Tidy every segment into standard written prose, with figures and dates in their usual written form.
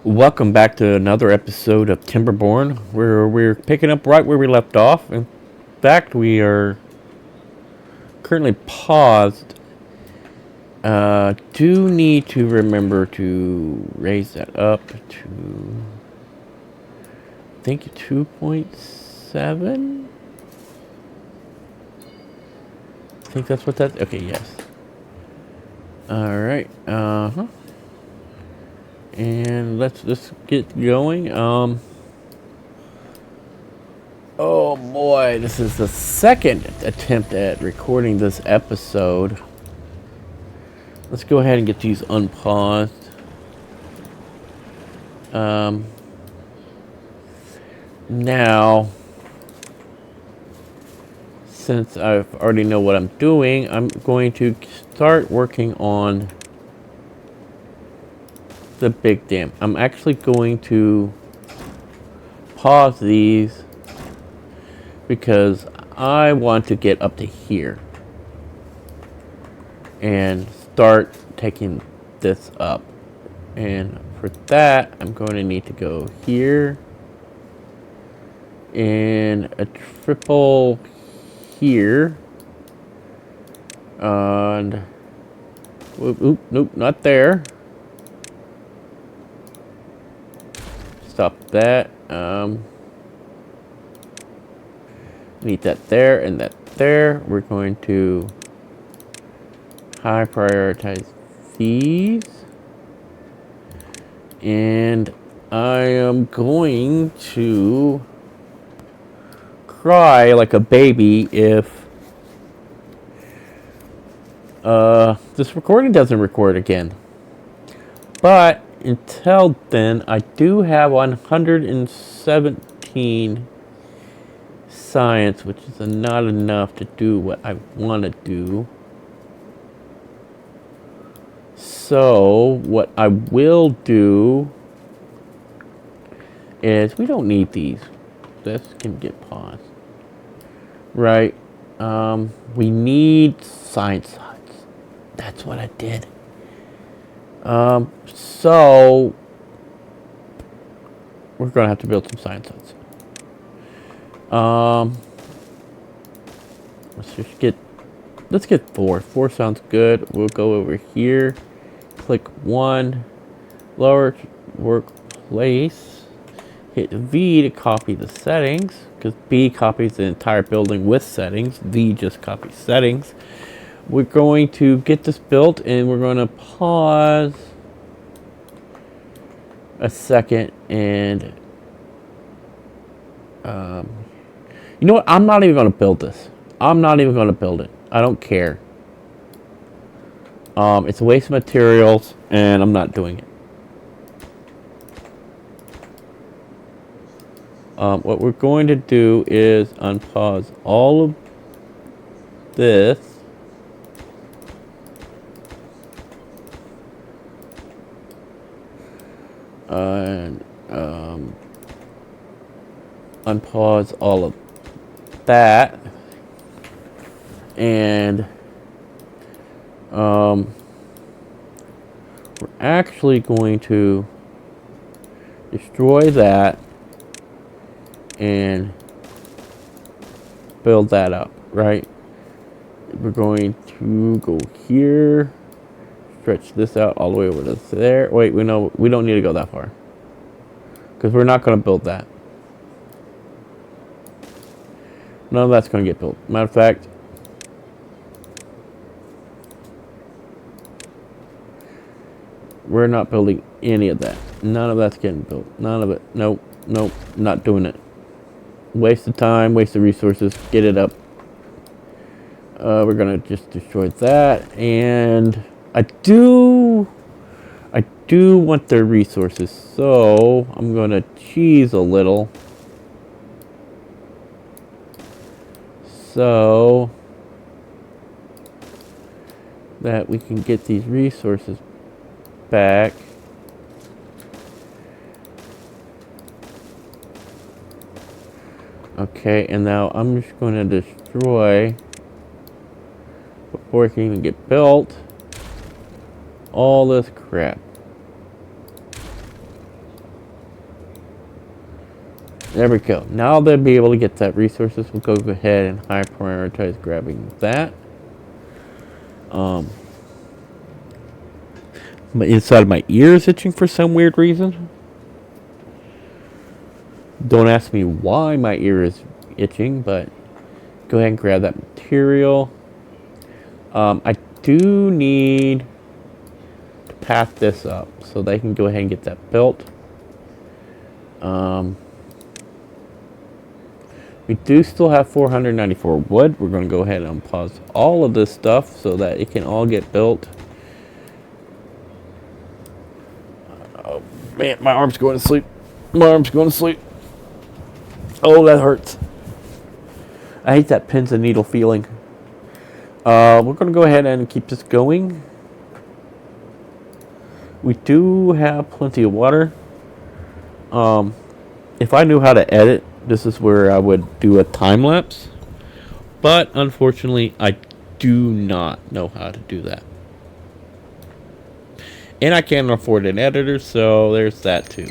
Welcome back to another episode of Timberborn, where we're picking up right where we left off. In fact, we are currently paused. Do need to remember to raise that up to, I think, 2.7? I think that's what that's, okay, yes. Alright, and let's just get going. Oh boy, this is the second attempt at recording this episode. Let's go ahead and get these unpaused. Now, since I already know what I'm doing, I'm going to start working on the big dam. I'm actually going to pause these because I want to get up to here and start taking this up. And for that, I'm going to need to go here and a triple here. And oop, nope, not there. Stop that. Need that there and that there. We're going to high prioritize these. And I am going to cry like a baby if this recording doesn't record again. But until then, I do have 117 science, which is not enough to do what I want to do. So what I will do is, we don't need these. This can get paused. Right. We need science huts. That's what I did. So we're gonna have to build some science huts. Let's get 4. 4 sounds good. We'll go over here, click 1, lower workplace, hit V to copy the settings, because B copies the entire building with settings, V just copies settings. We're going to get this built, and we're going to pause a second, and you know what? I'm not even going to build this. I'm not even going to build it. I don't care. It's a waste of materials, and I'm not doing it. What we're going to do is unpause all of this. And unpause all of that. And we're actually going to destroy that and build that up, right? We're going to go here, stretch this out all the way over to there. Wait, we don't need to go that far, because we're not going to build that. None of that's going to get built. Matter of fact, we're not building any of that. None of that's getting built. None of it. Nope. Nope. Not doing it. Waste of time, waste of resources. Get it up. We're going to just destroy that. And I do want their resources. So I'm going to cheese a little. So that we can get these resources back. Okay, and now I'm just going to destroy, before it can even get built, all this crap. There we go. Now they'll be able to get that resources. We'll go ahead and high prioritize grabbing that. My inside of my ear is itching for some weird reason. Don't ask me why my ear is itching, but go ahead and grab that material. I do need to path this up so they can go ahead and get that built. We do still have 494 wood. We're going to go ahead and unpause all of this stuff so that it can all get built. Oh man, my arm's going to sleep. My arm's going to sleep. Oh, that hurts. I hate that pins and needle feeling. We're going to go ahead and keep this going. We do have plenty of water. If I knew how to edit, this is where I would do a time lapse. But unfortunately, I do not know how to do that. And I can't afford an editor, so there's that too.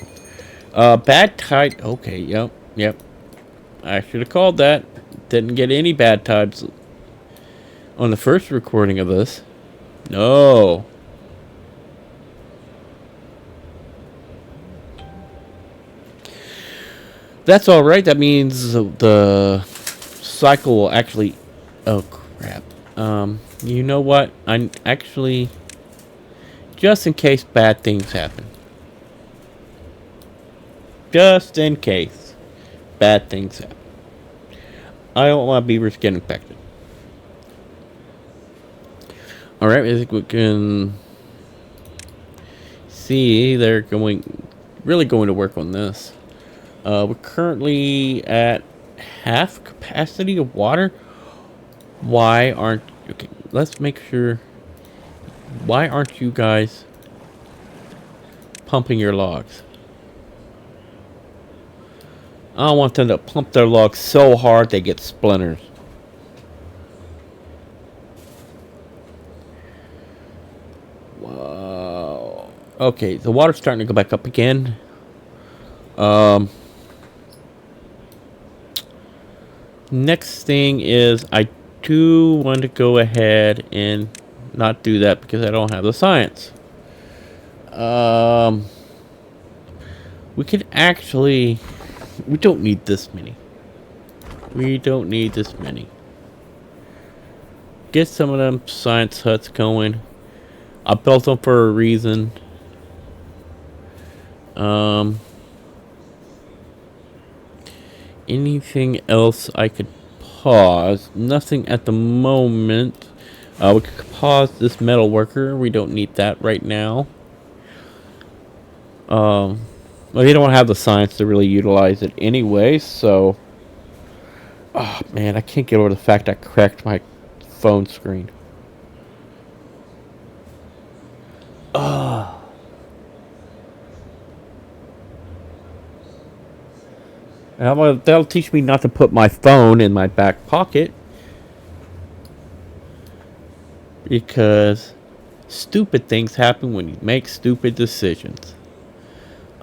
Bad tide. Okay, yep. I should have called that. Didn't get any bad tides on the first recording of this. No. That's alright. That means the cycle will actually... Oh, crap. You know what? I'm actually... Just in case bad things happen. Just in case bad things happen. I don't want beavers getting infected. Alright, I think we can... See, they're really going to work on this. We're currently at half capacity of water. Why aren't... Okay, let's make sure... Why aren't you guys pumping your logs? I don't want them to pump their logs so hard they get splinters. Wow. Okay, the water's starting to go back up again. Next thing is I do want to go ahead and not do that because I don't have the science. We could actually... We don't need this many. We don't need this many. Get some of them science huts going. I built them for a reason. Anything else I could pause? Nothing at the moment. We could pause this metal worker. We don't need that right now. Well, they don't have the science to really utilize it anyway, so... Oh, man, I can't get over the fact I cracked my phone screen. Ugh. That'll teach me not to put my phone in my back pocket. Because stupid things happen when you make stupid decisions.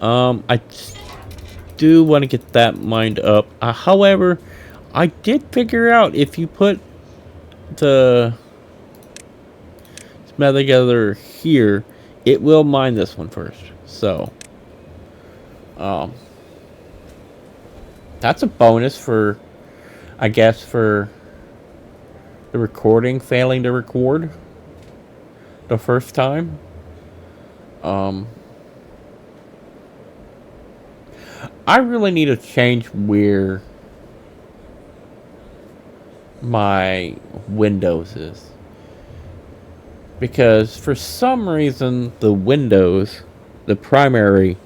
I do want to get that mined up. However, I did figure out if you put the smelter together here, it will mine this one first. So, that's a bonus for, I guess, for the recording failing to record the first time. I really need to change where my Windows is, because for some reason the Windows, the primary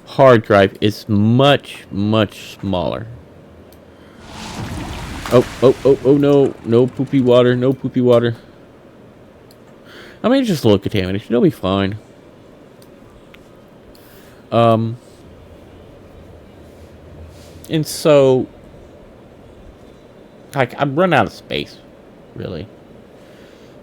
hard drive, is much smaller. Oh no poopy water, no poopy water. I mean, it's just a little contamination, it'll be fine. And so, like, I've run out of space, really,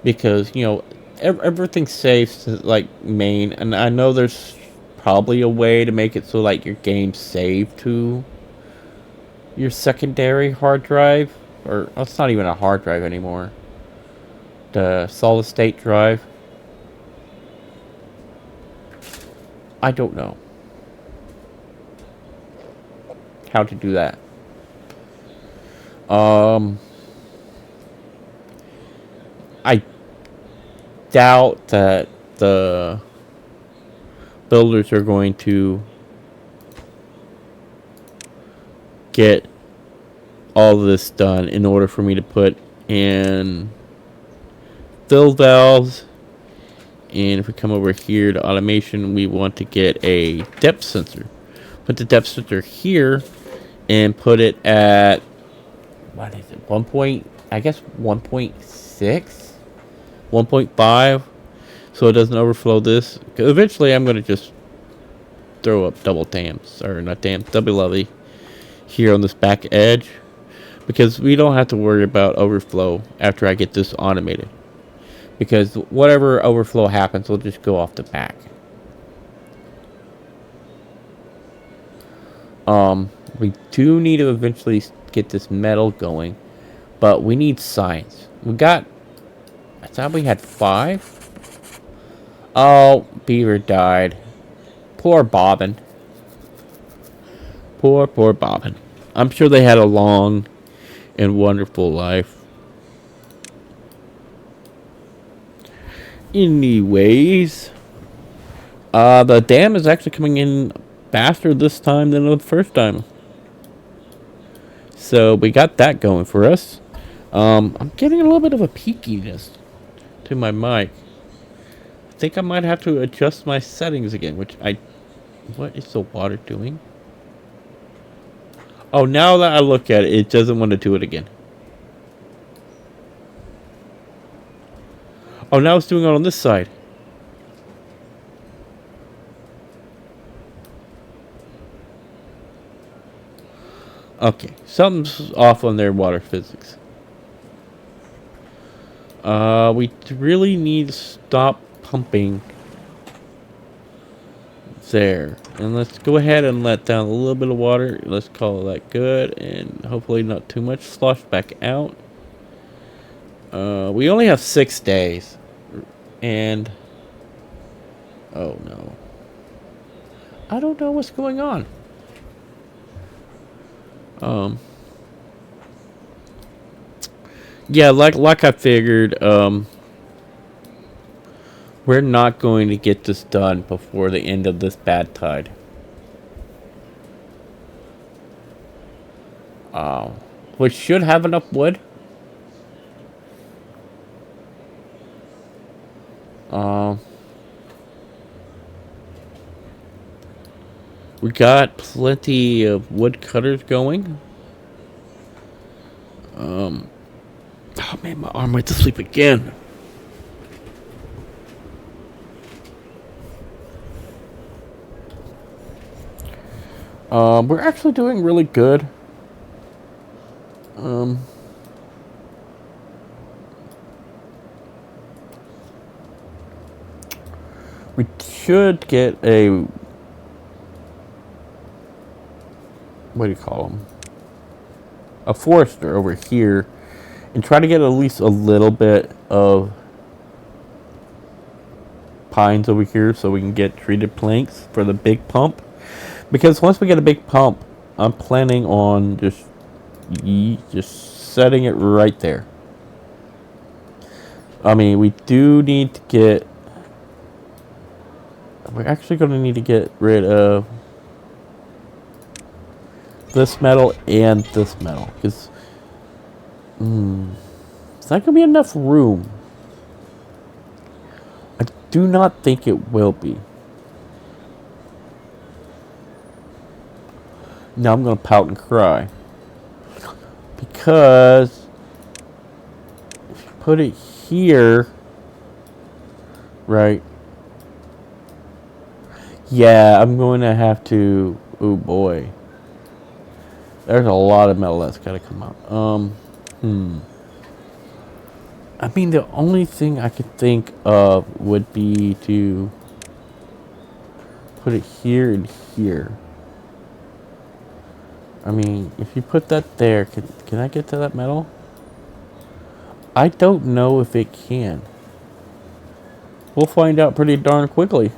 because, you know, everything saves to, like, main, and I know there's probably a way to make it so, like, your game's saved to your secondary hard drive, or it's not even a hard drive anymore. The solid state drive. I don't know how to do that. I doubt that the builders are going to get all this done in order for me to put in fill valves. And if we come over here to automation, we want to get a depth sensor. Put the depth sensor here and put it at, what is it, 1 point, I guess 1.6, 1.5, so it doesn't overflow this. 'Cause eventually I'm going to just throw up double dams, or not dams, double levee here on this back edge, because we don't have to worry about overflow after I get this automated. Because whatever overflow happens will just go off the back. We do need to eventually get this metal going, but we need science. I thought we had 5. Oh, beaver died. Poor Bobbin. Poor Bobbin. I'm sure they had a long and wonderful life. Anyways, the dam is actually coming in faster this time than the first time. So we got that going for us. I'm getting a little bit of a peakiness to my mic. I think I might have to adjust my settings again, what is the water doing? Oh, now that I look at it, it doesn't want to do it again. Oh, now it's doing it on this side. Okay, something's off on their water physics. We really need to stop pumping there. And let's go ahead and let down a little bit of water. Let's call that good. And hopefully not too much slosh back out. We only have 6 days. And oh no, I don't know what's going on. Yeah, like I figured, we're not going to get this done before the end of this bad tide. We should have enough wood. We got plenty of wood cutters going. Oh man, my arm went to sleep again. We're actually doing really good. We should get a, what do you call them? A forester over here, and try to get at least a little bit of pines over here so we can get treated planks for the big pump. Because once we get a big pump, I'm planning on just setting it right there. I mean, we do need to get, we're actually going to need to get rid of this metal and this metal, because it's not going to be enough room. I do not think it will be. Now I'm going to pout and cry, because if you put it here, right? Yeah, I'm going to have to, oh boy. There's a lot of metal that's got to come out. I mean, the only thing I could think of would be to put it here and here. I mean, if you put that there, can I get to that metal? I don't know if it can. We'll find out pretty darn quickly.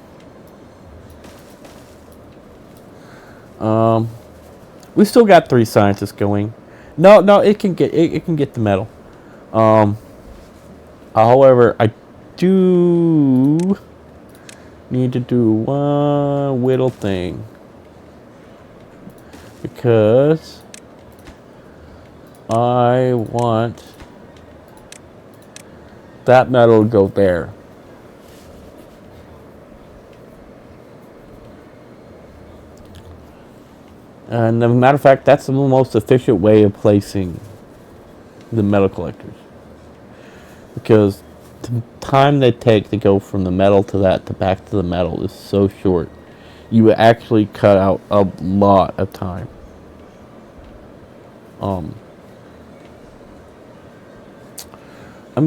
We still got 3 scientists going. No, it can get it can get the metal. However, I do need to do one little thing because I want that metal to go there. And as a matter of fact, that's the most efficient way of placing the metal collectors. Because the time they take to go from the metal to that to back to the metal is so short. You actually cut out a lot of time. I'm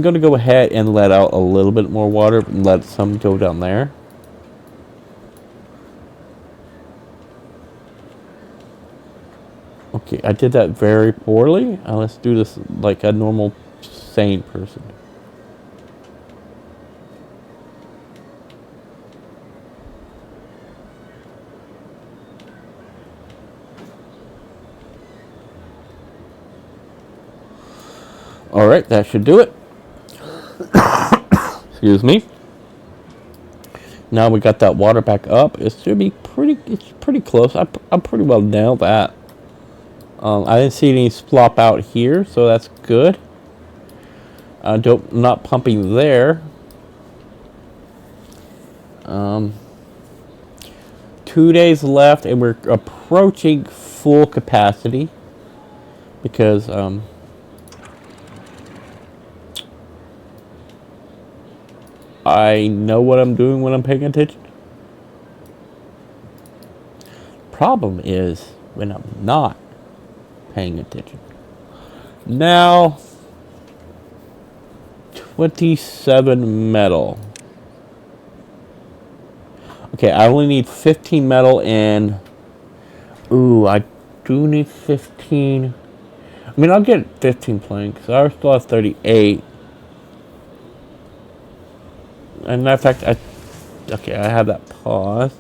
going to go ahead and let out a little bit more water and let some go down there. Okay, I did that very poorly. Let's do this like a normal, sane person. Alright, that should do it. Excuse me. Now we got that water back up. It should be it's pretty close. I'm pretty well nailed that. I didn't see any splop out here, so that's good. Not pumping there. 2 days left, and we're approaching full capacity because I know what I'm doing when I'm paying attention. Problem is when I'm not paying attention. Now, 27 metal. Okay, I only need 15 metal and... Ooh, I do need 15... I mean, I'll get 15 planks. I still have 38. And in fact, I have that paused.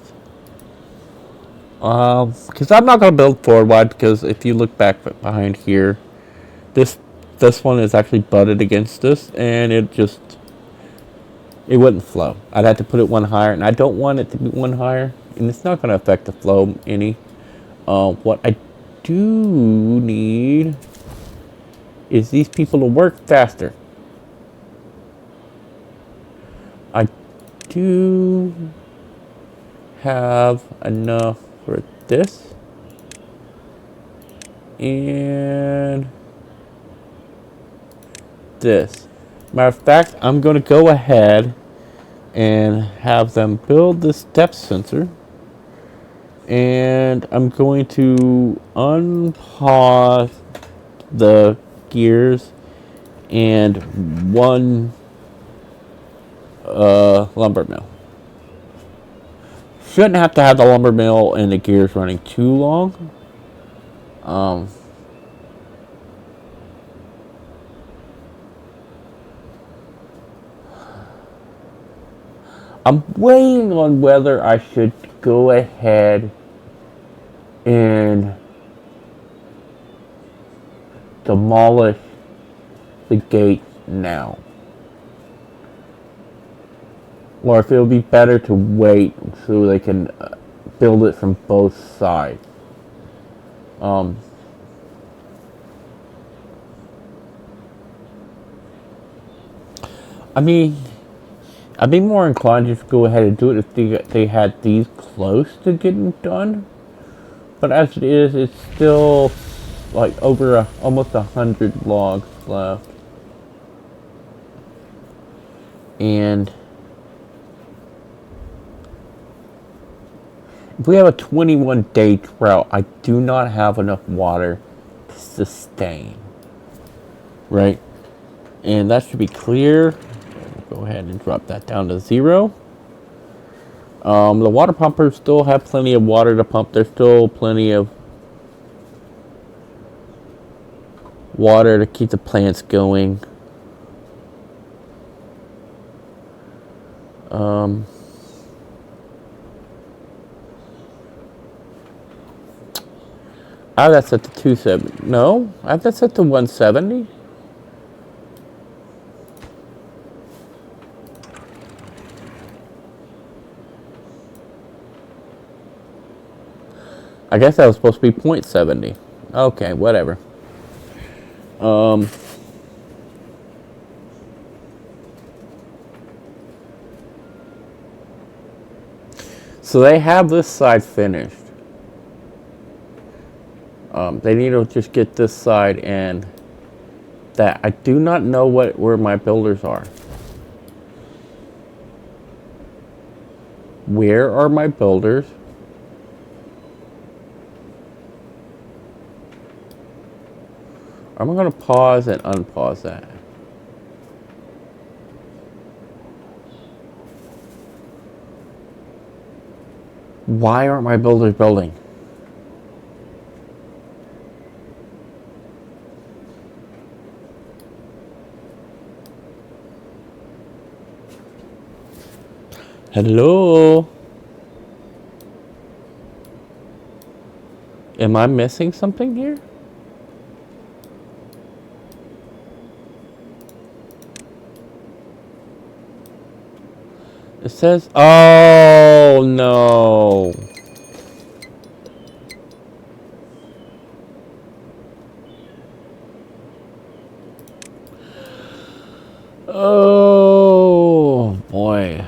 Because I'm not going to build forward wide, because if you look back behind here, this one is actually butted against this, and it wouldn't flow. I'd have to put it one higher, and I don't want it to be one higher, and it's not going to affect the flow any. What I do need is these people to work faster. I do have enough for this, and this. Matter of fact, I'm going to go ahead and have them build this depth sensor, and I'm going to unpause the gears and one lumber mill. Shouldn't have to have the lumber mill and the gears running too long. I'm weighing on whether I should go ahead and demolish the gate now, or if it would be better to wait so they can build it from both sides. I mean, I'd be more inclined to just go ahead and do it if they had these close to getting done. But as it is, it's still like over almost 100 logs left. And if we have a 21-day drought, I do not have enough water to sustain. Right? And that should be clear. We'll go ahead and drop that down to 0. The water pumpers still have plenty of water to pump. There's still plenty of Water to keep the plants going. I have that set to 270. No, I have that set to 170. I guess that was supposed to be 0.70. Okay, whatever. So they have this side finished. They need to just get this side and that. I do not know where my builders are. Where are my builders? I'm going to pause and unpause that. Why aren't my builders building? Hello? Am I missing something here? It says, oh no. Oh boy,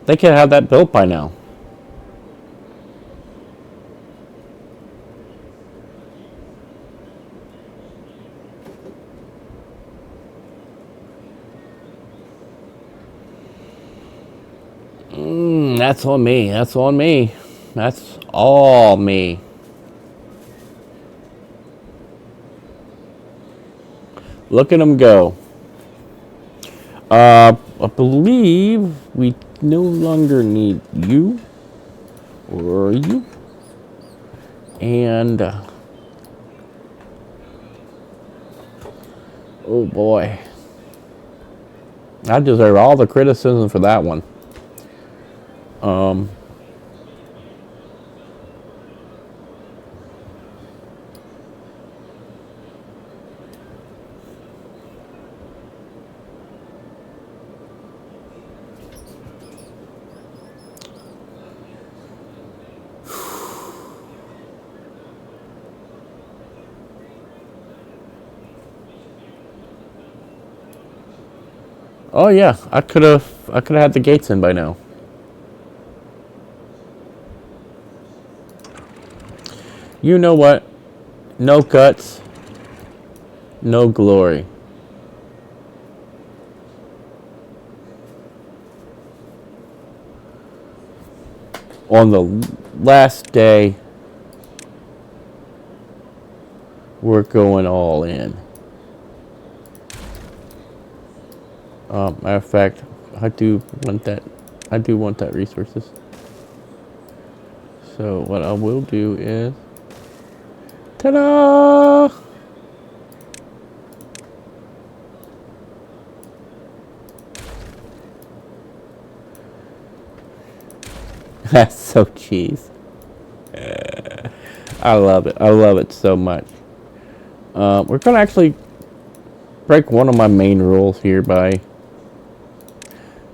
They could have that built by now. That's on me. That's on me. That's all me. Look at them go. I believe we no longer need you or you. And oh boy, I deserve all the criticism for that one. Oh yeah, I could have had the gates in by now. You know what? No guts, no glory. On the last day, we're going all in. Matter of fact, I do want that. I do want that resources. So what I will do is, ta-da! That's so cheese. I love it. I love it so much. We're gonna actually break one of my main rules here by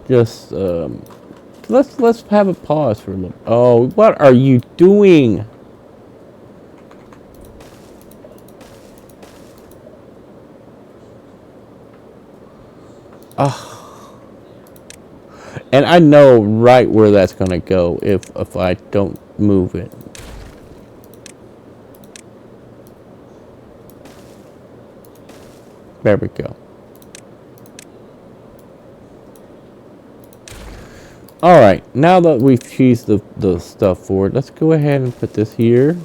just let's have a pause for a little. Oh, what are you doing? And I know right where that's gonna go if I don't move it. There we go. Alright, now that we've cheesed the stuff forward, let's go ahead and put this here.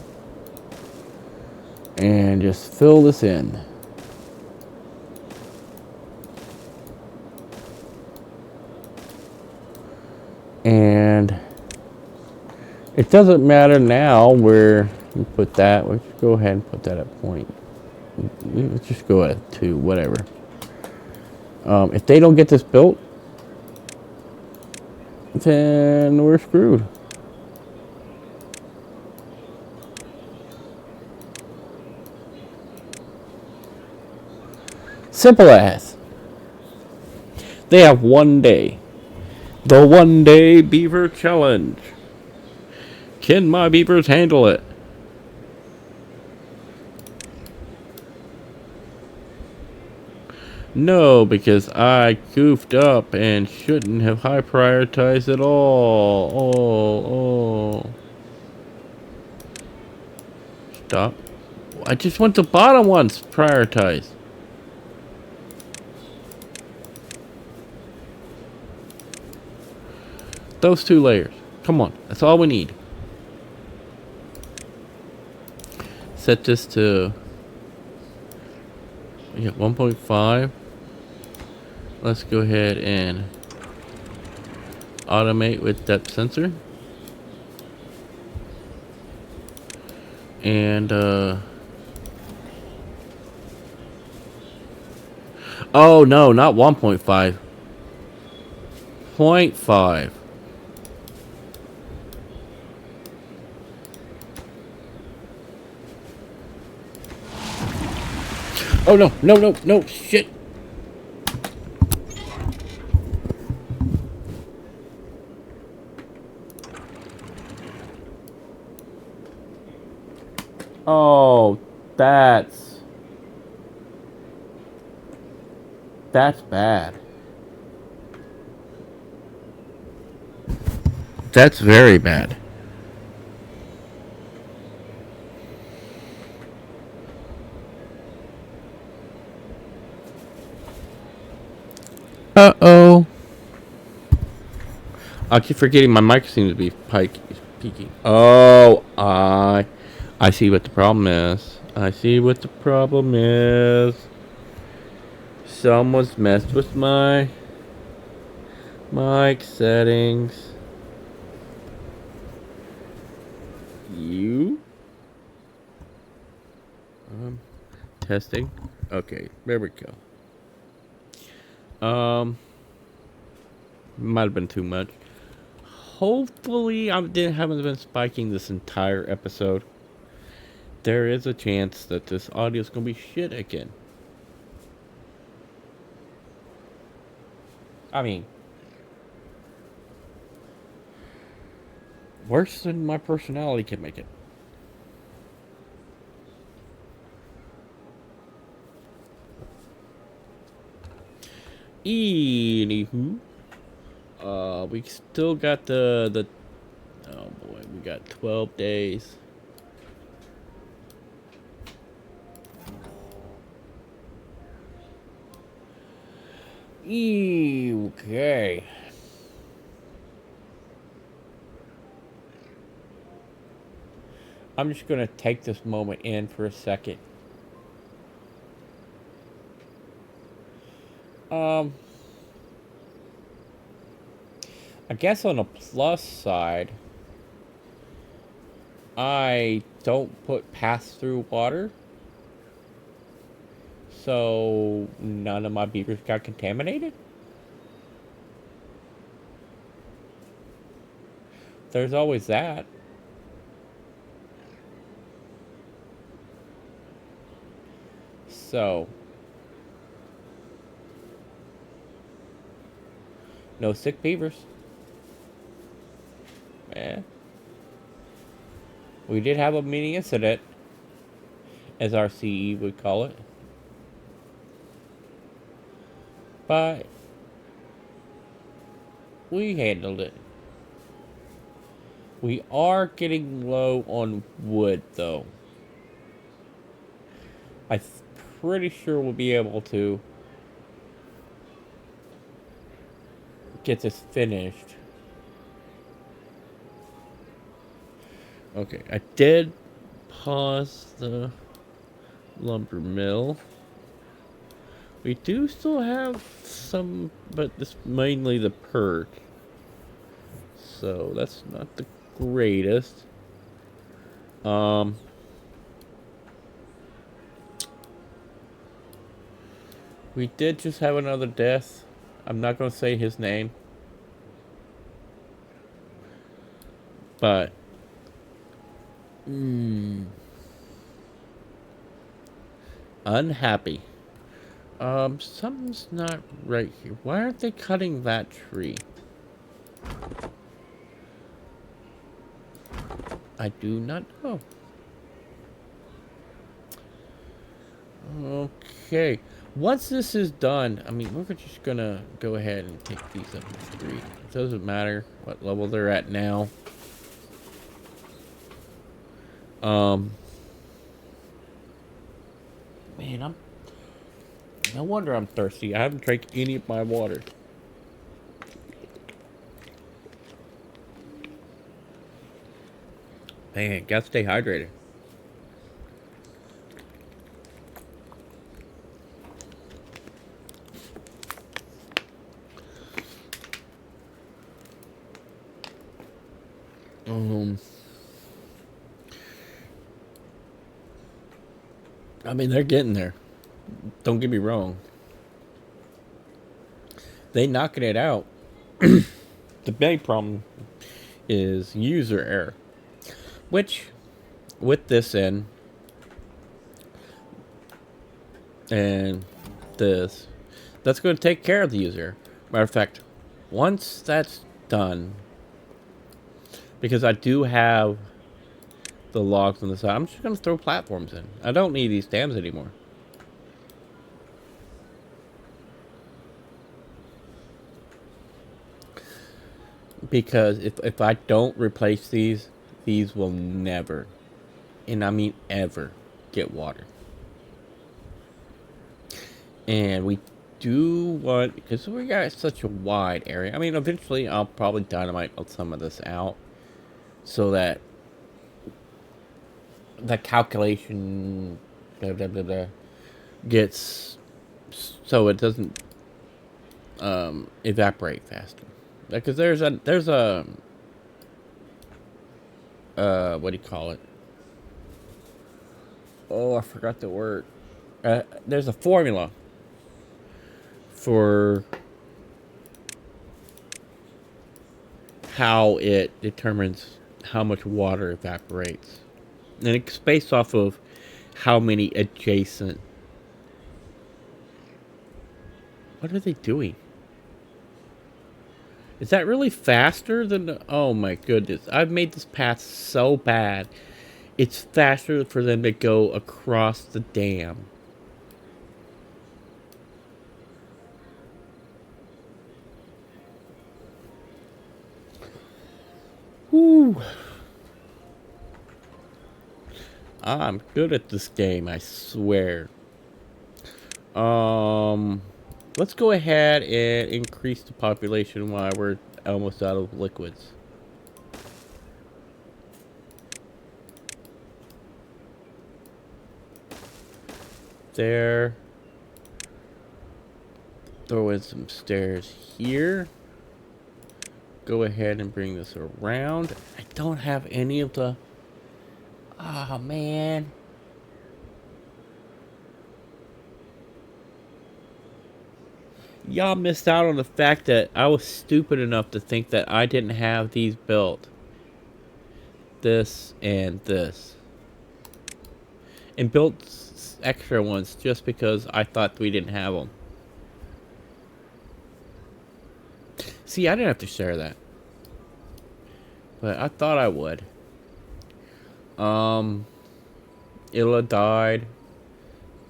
And just fill this in. And It doesn't matter now where we put that. Let's go ahead and put that at point. Let's just go at 2, whatever. If they don't get this built, then we're screwed. Simple as. They have 1 day. The 1 day beaver challenge. Can my beavers handle it? No, because I goofed up and shouldn't have high prioritized at all. Oh. Stop. I just want the bottom ones prioritized. Those 2 layers. Come on. That's all we need. Set this to 1.5. Let's go ahead and automate with depth sensor. And oh no, not 1.5. 0.5. Oh no, shit. Oh, that's bad. That's very bad. Uh-oh. I keep forgetting my mic seems to be peaking. Oh, I see what the problem is. Someone's messed with my mic settings. You? Testing. Okay, there we go. Might have been too much. Hopefully, haven't been spiking this entire episode. There is a chance that this audio is gonna be shit again. I mean, worse than my personality can make it. Anywho, we still got the. Oh boy, we got 12 days. Okay. I'm just gonna take this moment in for a second. I guess on a plus side, I don't put pass-through water, so none of my beavers got contaminated. There's always that. So, no sick beavers. Eh. We did have a mini incident, as our CE would call it. But we handled it. We are getting low on wood, though. I'm pretty sure we'll be able to get this finished. Okay, I did pause the lumber mill. We do still have some, but this mainly the perk. So that's not the greatest. We did just have another death. I'm not going to say his name. But unhappy. Something's not right here. Why aren't they cutting that tree? I do not know. Okay. Once this is done, I mean, we're just gonna go ahead and take these up to 3. It doesn't matter what level they're at now. Man, no wonder I'm thirsty. I haven't drank any of my water. Man, gotta stay hydrated. I mean, they're getting there. Don't get me wrong. They knocking it out. The big problem is user error. Which, with this and this, that's going to take care of the user. Matter of fact, once that's done, because I do have the logs on the side, I'm just going to throw platforms in. I don't need these dams anymore. Because if I don't replace these will never, and I mean ever, get water. And we do want, because we got such a wide area. I mean, eventually I'll probably dynamite some of this out so that the calculation gets so it doesn't evaporate faster. Because there's a what do you call it? Oh, I forgot the word. There's a formula for how it determines how much water evaporates. And it's based off of how many adjacent... What are they doing? Is that really faster than... Oh my goodness. I've made this path so bad. It's faster for them to go across the dam. Whew. I'm good at this game, I swear. Let's go ahead and increase the population while we're almost out of liquids. There. Throw in some stairs here. Go ahead and bring this around. I don't have any of the... Oh, man. Y'all missed out on the fact that I was stupid enough to think that I didn't have these built. This and this. And built extra ones just because I thought we didn't have them. See, I didn't have to share that. But I thought I would. Illa died.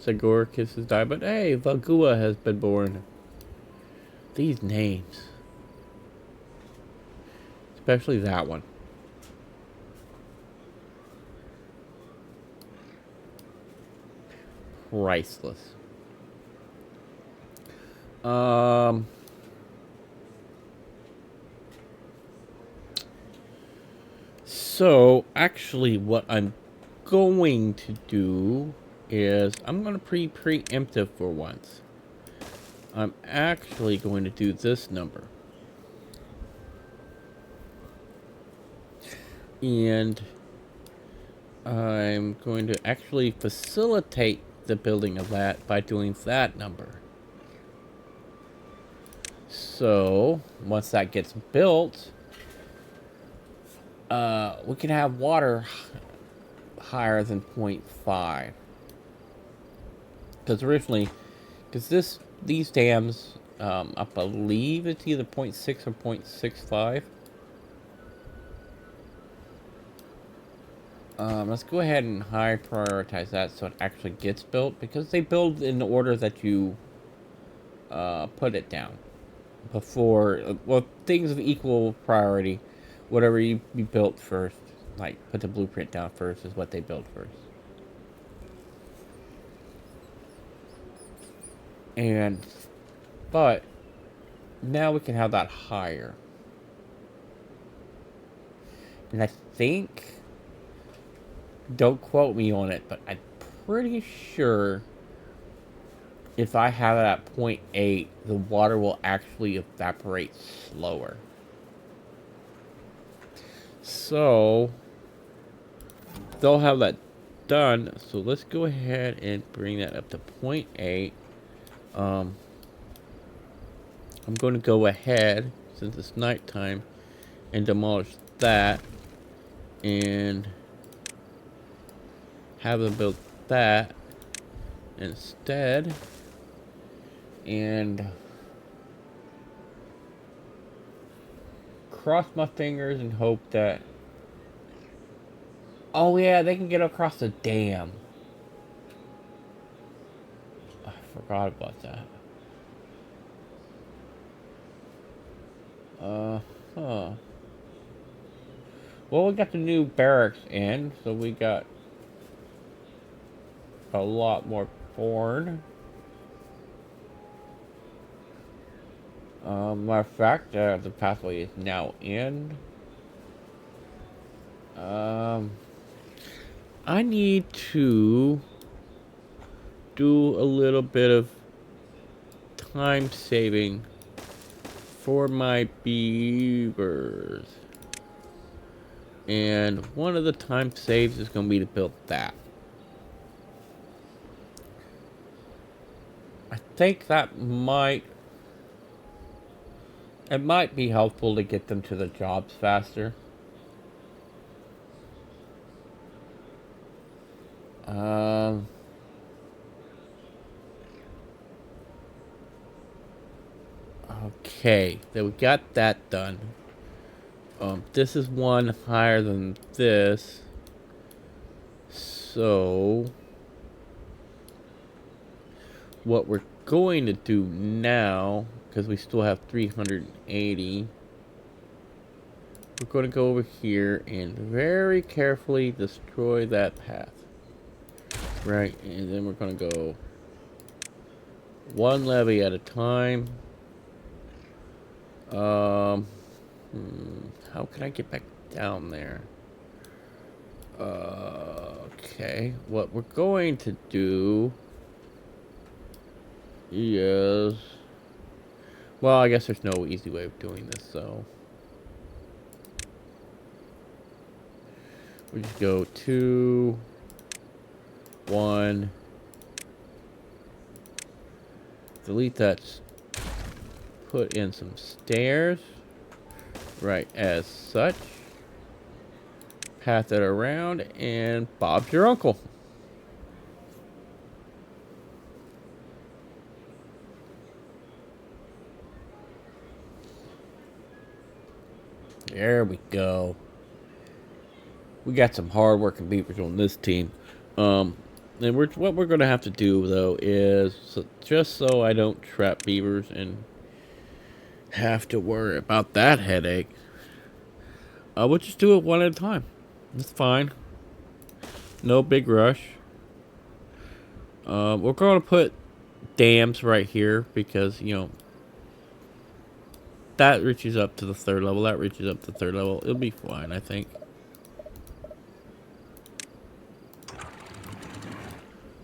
Sagorkis has died. But hey, Valgua has been born. These names. Especially that one. Priceless. So, actually, what I'm going to do is I'm going to preemptive for once. I'm actually going to do this number. And I'm going to actually facilitate the building of that by doing that number. So, once that gets built, we can have water higher than 0.5. Because originally, these dams, I believe it's either 0.6 or 0.65. Let's go ahead and high prioritize that so it actually gets built, because they build in the order that you put it down. Before, well, things of equal priority, whatever you built first, like put the blueprint down first, is what they build first. And, but, now we can have that higher. And I think, don't quote me on it, but I'm pretty sure if I have it at 0.8, the water will actually evaporate slower. So, they'll have that done. So let's go ahead and bring that up to 0.8. I'm going to go ahead, since it's nighttime, and demolish that. And have them build that instead. And cross my fingers and hope that... Oh yeah, they can get across the dam. I forgot about that. Huh. Well, we got the new barracks in, so we got a lot more corn. Matter of fact, the pathway is now in. I need to do a little bit of time saving for my beavers. And one of the time saves is going to be to build that. I think that might... It might be helpful to get them to the jobs faster. Okay, then we got that done. This is one higher than this. So, what we're going to do now, because we still have 380, we're going to go over here and very carefully destroy that path. Right, and then we're going to go one levee at a time. How can I get back down there? Okay, what we're going to do is... Well, I guess there's no easy way of doing this, so... We just go 2, 1... Delete that. Put in some stairs. Right as such. Path it around, and Bob's your uncle. There we go. We got some hard-working beavers on this team. And what we're going to have to do, though, is just so I don't trap beavers and have to worry about that headache, we'll just do it one at a time. It's fine. No big rush. We're going to put dams right here because, you know, that reaches up to the 3rd level. That reaches up to the 3rd level. It'll be fine, I think.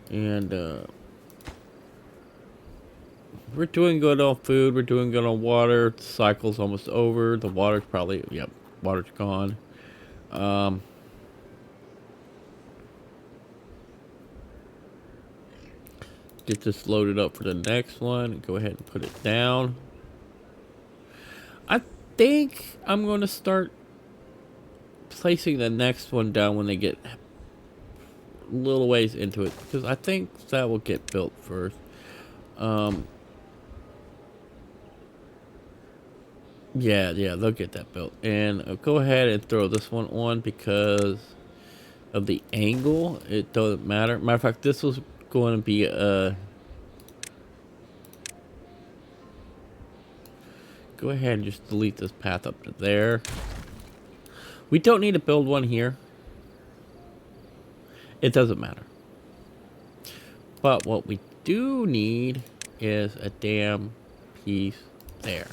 And, we're doing good on food. We're doing good on water. The cycle's almost over. The water's probably... Yep, water's gone. Get this loaded up for the next one. Go ahead and put it down. I think I'm going to start placing the next one down when they get a little ways into it, because I think that will get built first. Yeah, they'll get that built. And I'll go ahead and throw this one on because of the angle. It doesn't matter. Matter of fact, this was going to be go ahead and just delete this path up to there. We don't need to build one here. It doesn't matter. But what we do need is a damn piece there.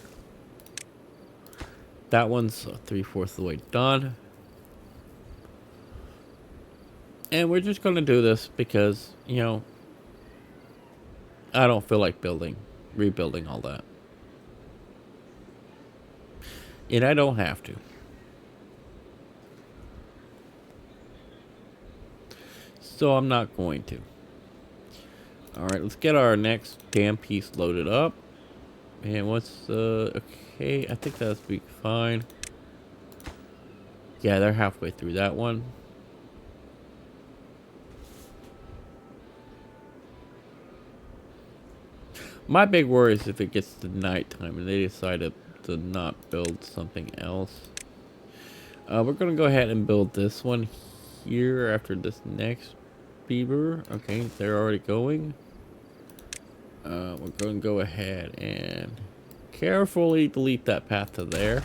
That one's 3/4 of the way done. And we're just going to do this because, you know, I don't feel like rebuilding all that. And I don't have to. So I'm not going to. Alright, let's get our next damn piece loaded up. And what's okay, I think that's be fine. Yeah, they're halfway through that one. My big worry is if it gets to nighttime and they decide to not build something else. We're gonna go ahead and build this one here after this next beaver. Okay, they're already going. We're gonna go ahead and carefully delete that path to there.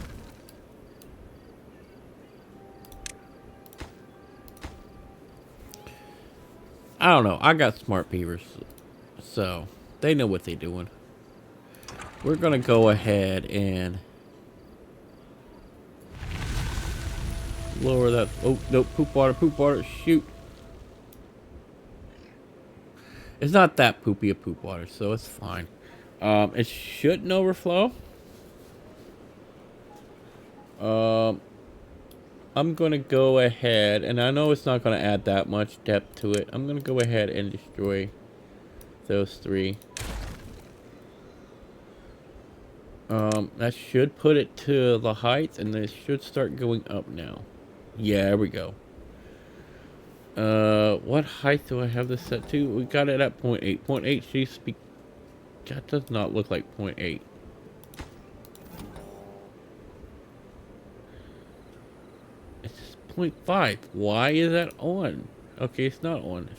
I don't know. I got smart beavers, so they know what they're doing. We're gonna go ahead and lower that. Oh no! Poop water! Shoot! It's not that poopy a poop water, so it's fine. It shouldn't overflow. I'm gonna go ahead, and I know it's not gonna add that much depth to it. I'm gonna go ahead and destroy those three. That should put it to the height, and they should start going up now. Yeah, there we go. What height do I have this set to? We got it at 0.8. 0.8 should be... That does not look like 0.8. It's 0.5. Why is that on? Okay, it's not on.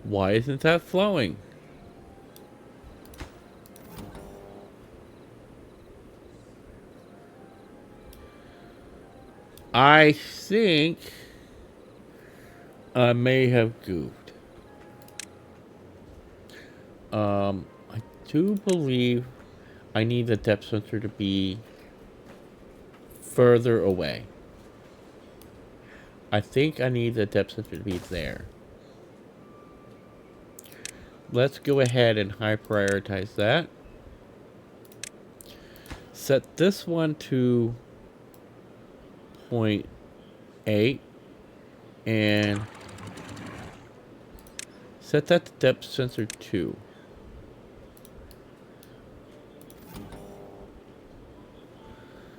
Why isn't that flowing? I think I may have goofed. I do believe I need the depth sensor to be further away. I think I need the depth sensor to be there. Let's go ahead and high prioritize that. Set this one to 0.8 and set that to depth sensor 2.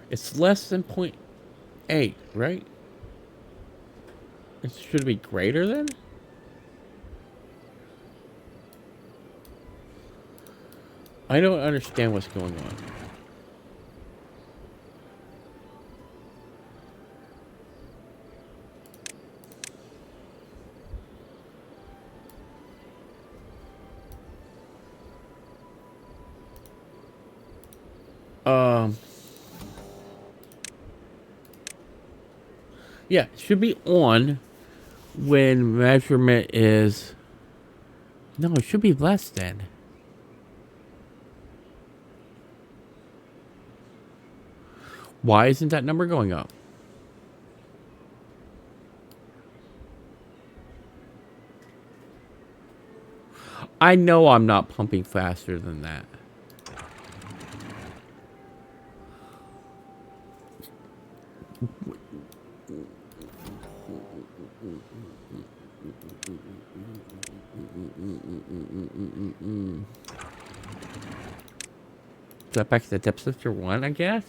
It's less than 0.8, right? It should be greater than? I don't understand what's going on. Yeah, it should be on when measurement is... No, it should be less than. Why isn't that number going up? I know I'm not pumping faster than that. Is that back to the depth sifter 1, I guess?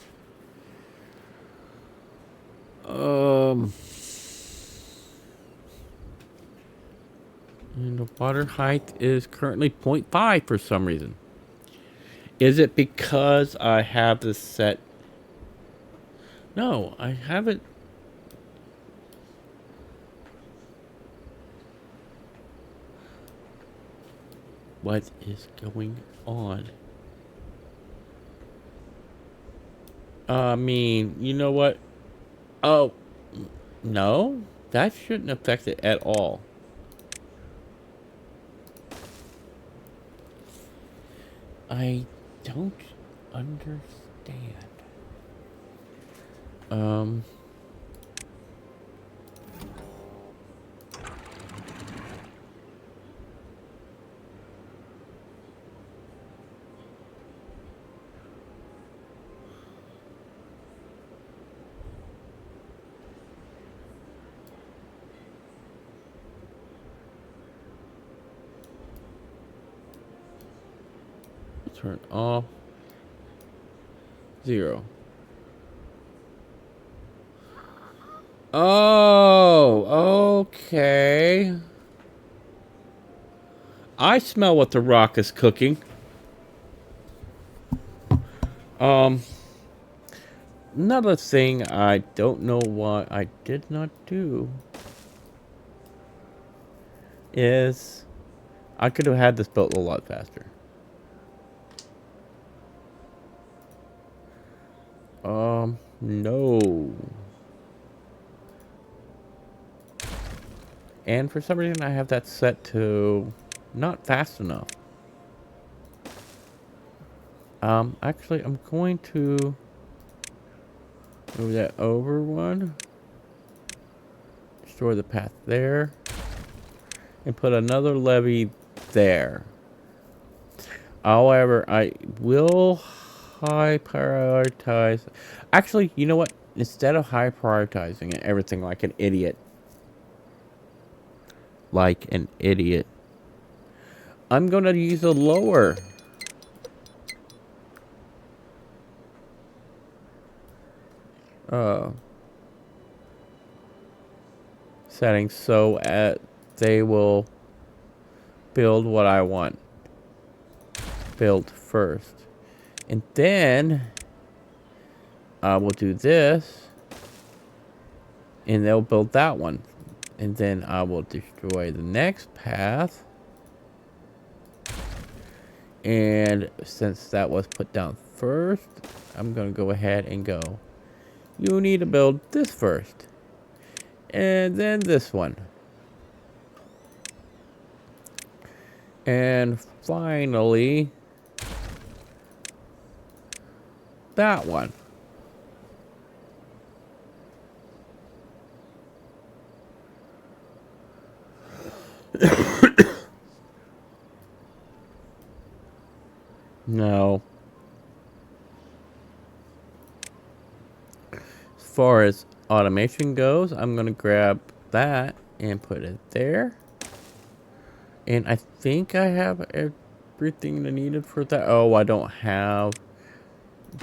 And the water height is currently 0.5 for some reason. Is it because I have this set? No, I haven't. What is going on? I mean, you know what? Oh, no, that shouldn't affect it at all. I don't understand. Um. Turn off. 0. Oh, okay. I smell what the rock is cooking. Another thing I don't know why I did not do is I could have had this built a lot faster. No. And for some reason I have that set to not fast enough. Actually I'm going to move that over one. Destroy the path there. And put another levee there. However, I will high prioritize. Actually, you know what? Instead of high prioritizing it, everything like an idiot. Like an idiot. I'm going to use a lower. Setting so they will build what I want. Build first. And then I will do this. And they'll build that one. And then I will destroy the next path. And since that was put down first, I'm going to go ahead and go. You need to build this first. And then this one. And finally, that one. No. As far as automation goes, I'm going to grab that and put it there. And I think I have everything needed for that. Oh, I don't have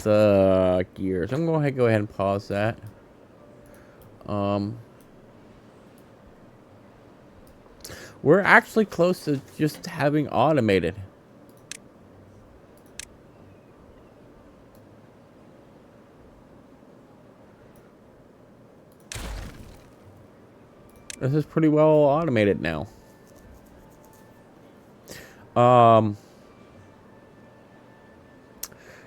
the gears. I'm going to go ahead and pause that. We're actually close to just having automated. This is pretty well automated now.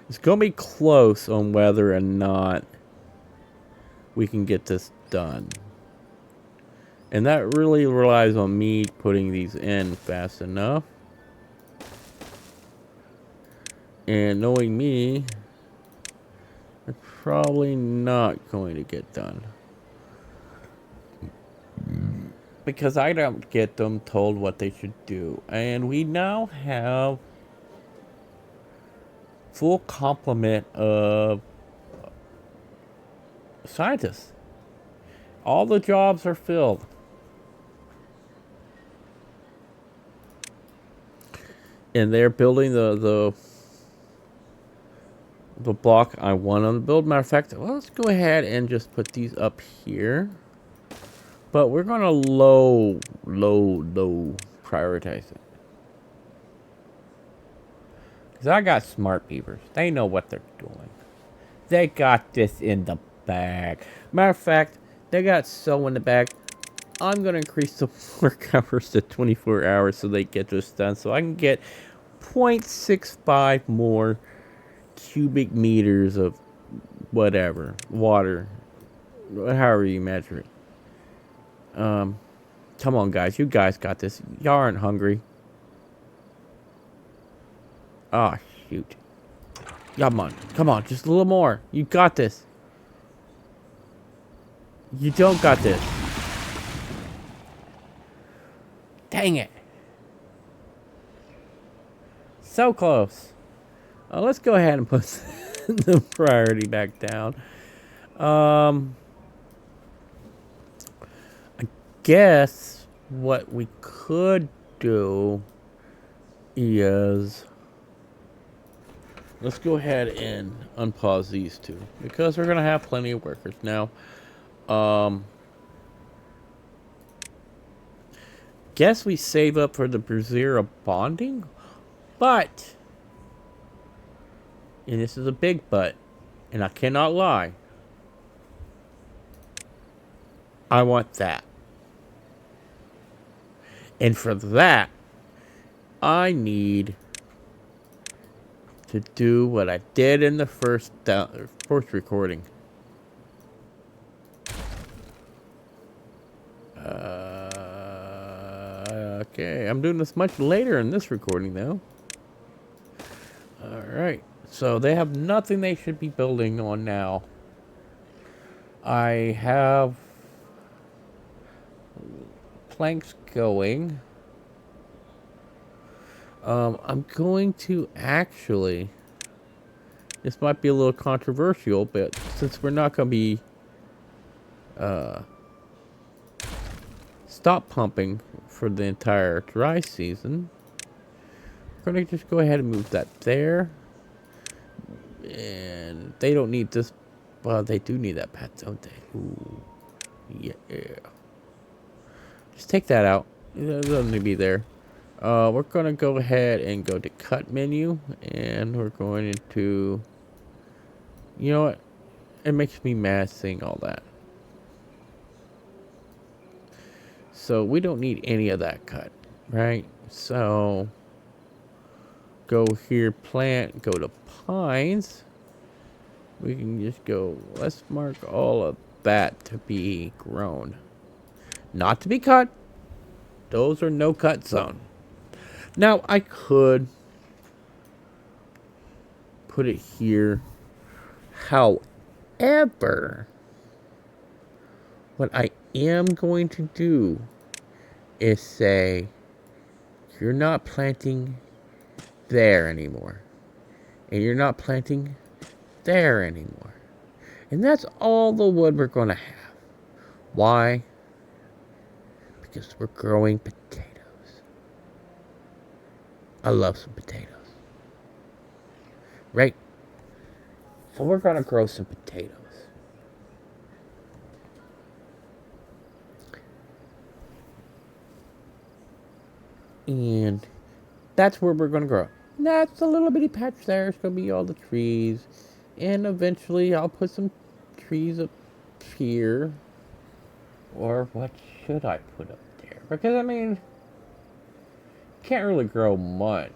It's going to be close on whether or not we can get this done. And that really relies on me putting these in fast enough. And knowing me, it's probably not going to get done. Because I don't get them told what they should do. And we now have full complement of scientists. All the jobs are filled. And they're building the block I want on the build. Matter of fact, well, let's go ahead and just put these up here. But we're gonna low prioritize it. Because I got smart beavers. They know what they're doing. They got this in the bag. Matter of fact, they got so in the bag. I'm gonna increase the work hours to 24 hours so they get this done. So I can get 0.65 more cubic meters of whatever water, however you measure it. Come on, guys, you guys got this. Y'all aren't hungry. Oh shoot! Come on, just a little more. You got this. You don't got this. Dang it! So close. Let's go ahead and put the priority back down. I guess what we could do is let's go ahead and unpause these two because we're gonna have plenty of workers now. Guess we save up for the Brazera bonding, but, and this is a big but, and I cannot lie, I want that. And for that, I need to do what I did in the first recording. Okay, I'm doing this much later in this recording though. Alright, so they have nothing they should be building on now. I have planks going. I'm going to actually, this might be a little controversial, but since we're not going to be stop pumping for the entire dry season, we're going to just go ahead and move that there. And they don't need this. Well, they do need that pet, don't they? Ooh. Yeah. Just take that out. It doesn't need to be there. We're going to go ahead and go to cut menu. And we're going into... You know what? It makes me mad seeing all that. So we don't need any of that cut. Right? So... Go here, plant, go to pines. We can just go, let's mark all of that to be grown. Not to be cut. Those are no cut zone. Now, I could put it here. However, what I am going to do is say, you're not planting there anymore. And you're not planting there anymore. And that's all the wood we're going to have. Why? Because we're growing potatoes. I love some potatoes. Right? So we're going to grow some potatoes. And that's where we're going to grow. That's a little bitty patch there. It's going to be all the trees. And eventually I'll put some trees up here. Or what should I put up there? Because, I mean, can't really grow much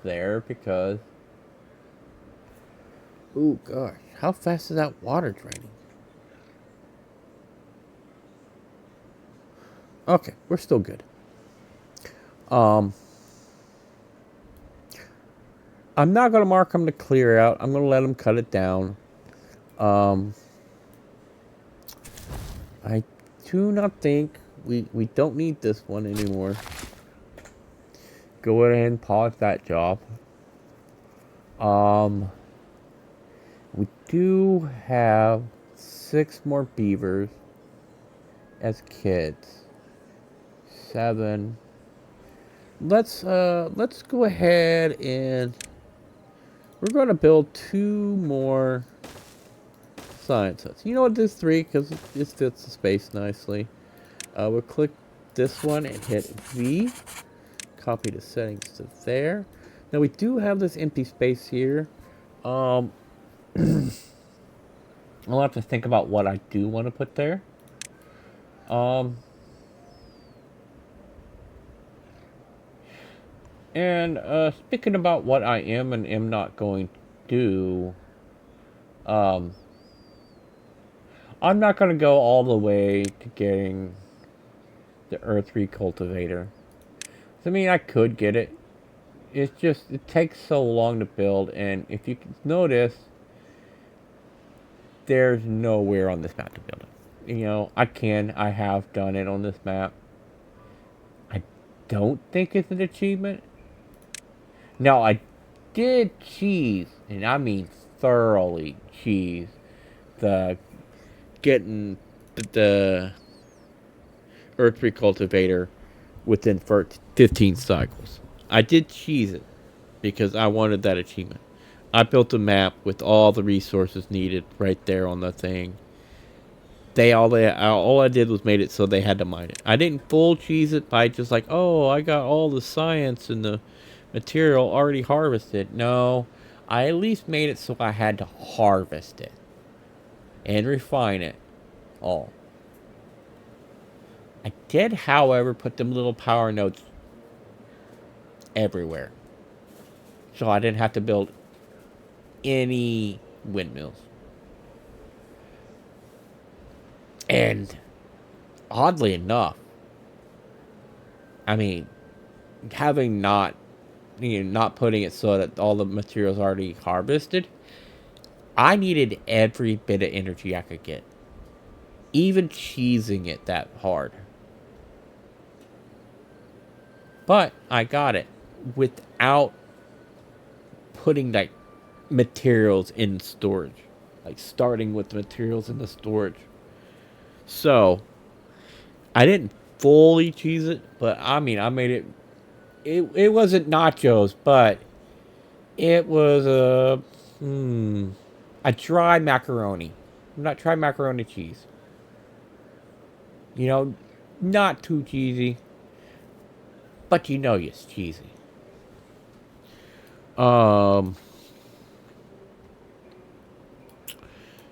there because... Oh, gosh. How fast is that water draining? Okay, we're still good. I'm not going to mark them to clear out. I'm going to let them cut it down. I do not think we don't need this one anymore. Go ahead and pause that job. We do have 6 more beavers. as kids. 7. Let's go ahead and we're going to build 2 more science huts. You know what? There's 3 because it fits the space nicely. We'll click this one and hit V. Copy the settings to there. Now we do have this empty space here. I'll have to think about what I do want to put there. And speaking about what I am and am not going to do, I'm not going to go all the way to getting the earth recultivator. I mean, I could get it. It's just, it takes so long to build, and if you can notice, there's nowhere on this map to build it. You know, I have done it on this map. I don't think it's an achievement. Now, I did cheese, and I mean thoroughly cheese, the getting the earth recultivator within 15 cycles. I did cheese it because I wanted that achievement. I built a map with all the resources needed right there on the thing. All I did was made it so they had to mine it. I didn't full cheese it by just like, oh, I got all the science and the material already harvested. No, I at least made it so I had to harvest it and refine it all. I did, however, put them little power nodes everywhere, so I didn't have to build any windmills. And oddly enough, I mean, having not putting it so that all the materials already harvested, I needed every bit of energy I could get. Even cheesing it that hard. But I got it without putting like materials in storage. Like starting with the materials in the storage. So I didn't fully cheese it, but I mean I made it it wasn't nachos, but it was a dry macaroni. Not dry macaroni cheese. You know, not too cheesy, but you know it's cheesy.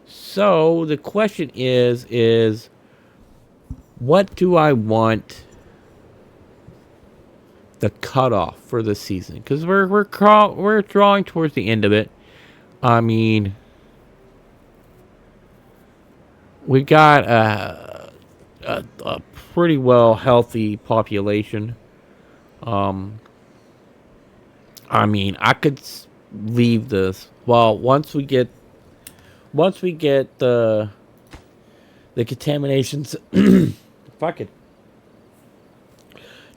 So the question is what do I want the cutoff for the season? Because we're drawing towards the end of it. I mean, we got a pretty well healthy population. I mean, I could leave this. Well, once we get the contaminations, if I could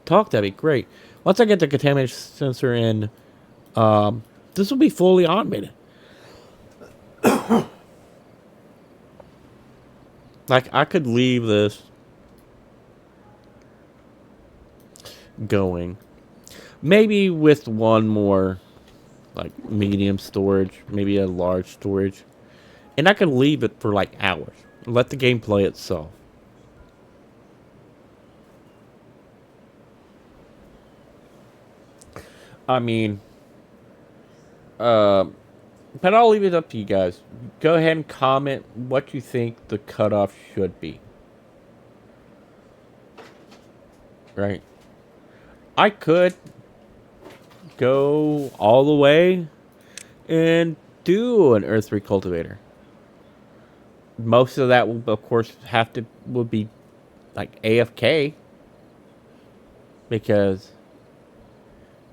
talk, that'd be great. Once I get the contamination sensor in, this will be fully automated. Like, I could leave this going. Maybe with one more, like, medium storage, maybe a large storage. And I could leave it for, like, hours. Let the game play itself. I mean, but I'll leave it up to you guys. Go ahead and comment what you think the cutoff should be. Right? I could go all the way and do an earth recultivator. Most of that will, of course, will be like AFK because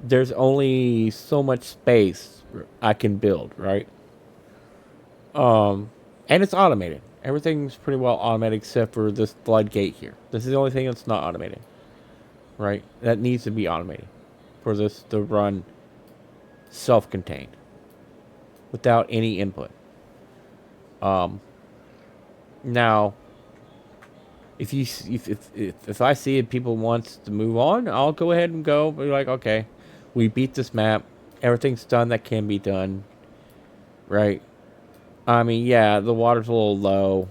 there's only so much space I can build, right? And it's automated. Everything's pretty well automated except for this floodgate here. This is the only thing that's not automated, right? That needs to be automated for this to run self-contained without any input. Now, If I see people wants to move on, I'll go ahead and go. Be like, okay, we beat this map. Everything's done that can be done. Right. I mean, yeah, the water's a little low,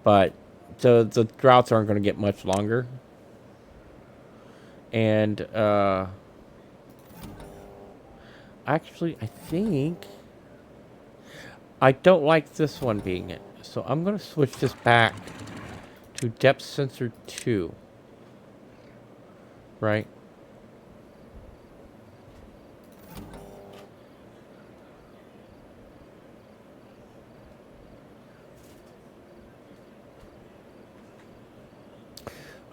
but the droughts aren't going to get much longer. And actually, I think I don't like this one being it, so I'm going to switch this back to depth sensor 2. Right.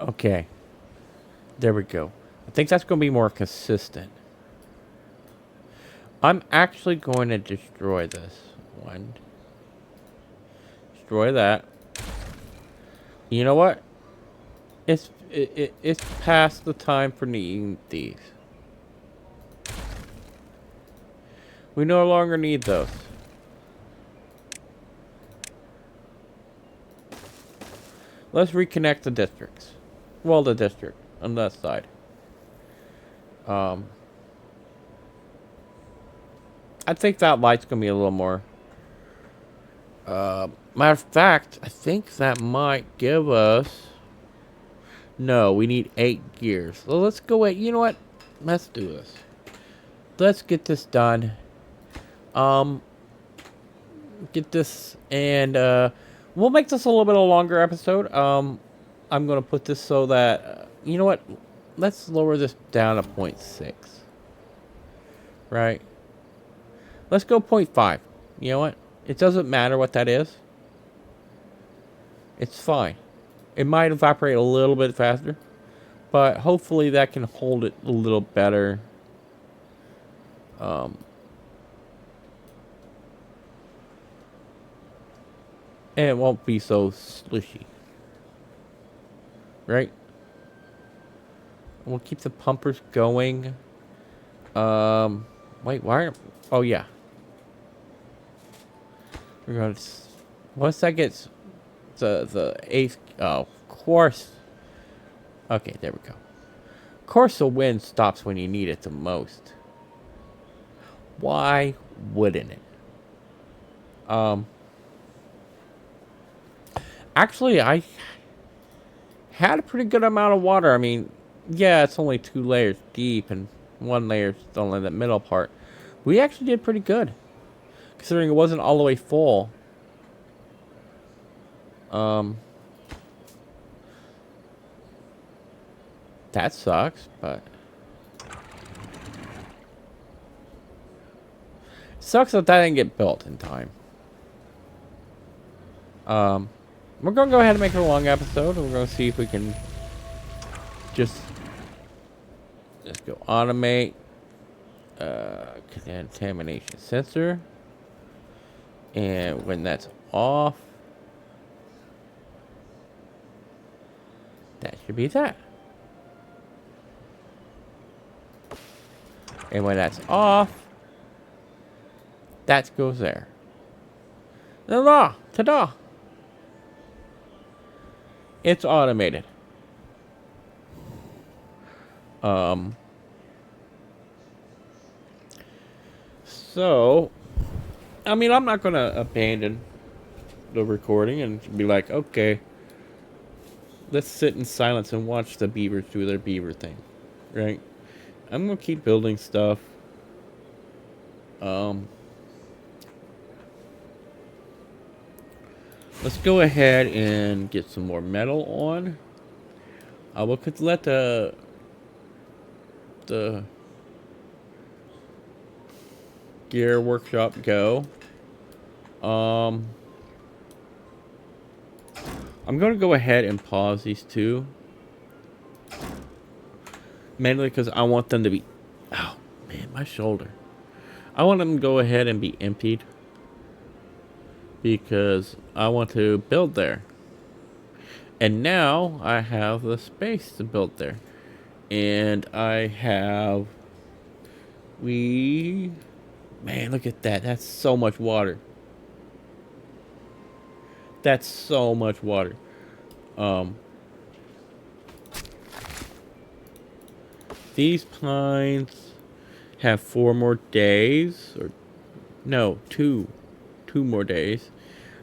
Okay. There we go. I think that's going to be more consistent. I'm actually going to destroy this one. Destroy that. You know what? It's past the time for needing these. We no longer need those. Let's reconnect the districts. Well, the district on that side. I think that light's gonna be a little more. Matter of fact, I think that might give us. No, we need 8 gears. So let's go at. You know what? Let's do this. Let's get this done. Get this, and we'll make this a little bit of a longer episode. I'm gonna put this so that you know what? Let's lower this down to 0.6. Right. Let's go 0.5. You know what? It doesn't matter what that is. It's fine. It might evaporate a little bit faster, but hopefully that can hold it a little better. And it won't be so slushy. Right? We'll keep the pumpers going. Wait, why? Oh, yeah. We're going to... Once that gets... The 8th... Oh, of course. Okay, there we go. Of course the wind stops when you need it the most. Why wouldn't it? Actually, I had a pretty good amount of water. I mean, yeah, it's only 2 layers deep and 1 layer only the middle part. We actually did pretty good, considering it wasn't all the way full. That sucks, but sucks that didn't get built in time. We're gonna go ahead and make it a long episode. We're gonna see if we can just go automate contamination sensor, and when that's off, that should be that. And when that's off, that goes there. Ta-da! Ta-da! It's automated. So, I mean, I'm not gonna abandon the recording and be like, okay, let's sit in silence and watch the beavers do their beaver thing, right? I'm gonna keep building stuff. Let's go ahead and get some more metal on. We'll let the gear workshop go. I'm gonna go ahead and pause these two. Mainly because I want them to be... Oh, man, my shoulder. I want them to go ahead and be emptied. Because I want to build there. And now I have the space to build there. And I have... Man, look at that. That's so much water. That's so much water. Um, these pines have 4 more days, or no, two more days,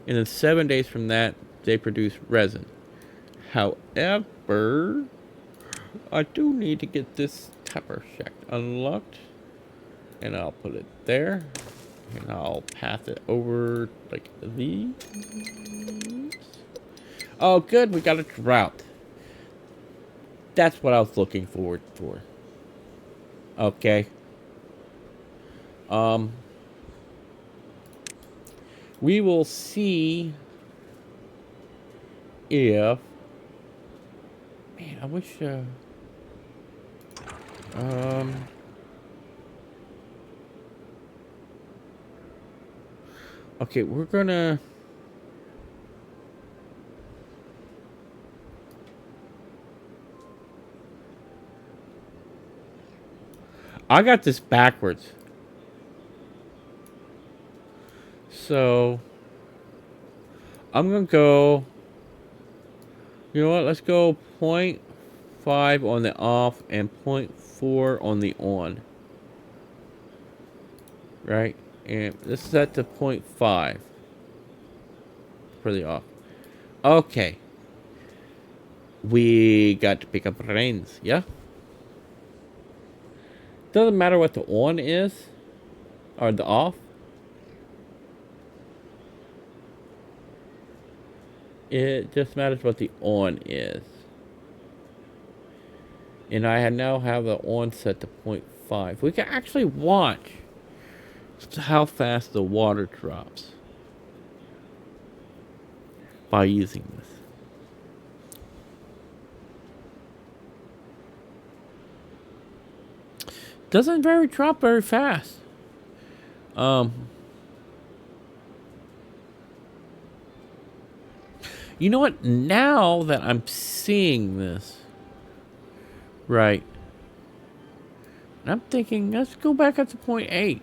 and then 7 days from that they produce resin. However, I do need to get this tapper shack unlocked, and I'll put it there, and I'll path it over like these. Oh, good, we got a drought. That's what I was looking forward for. Okay. We will see if. Man, I wish. Okay, we're gonna. I got this backwards. So. I'm gonna go. You know what? Let's go 0.5 on the off and 0.4 on the on. Right? And this is set to 0.5 for the off. Okay. We got to pick up rains, yeah? Doesn't matter what the on is or the off. It just matters what the on is. And I now have the on set to 0.5. We can actually watch how fast the water drops by using this. Doesn't drop very fast. You know what? Now that I'm seeing this, right, I'm thinking, let's go back up to 0.8.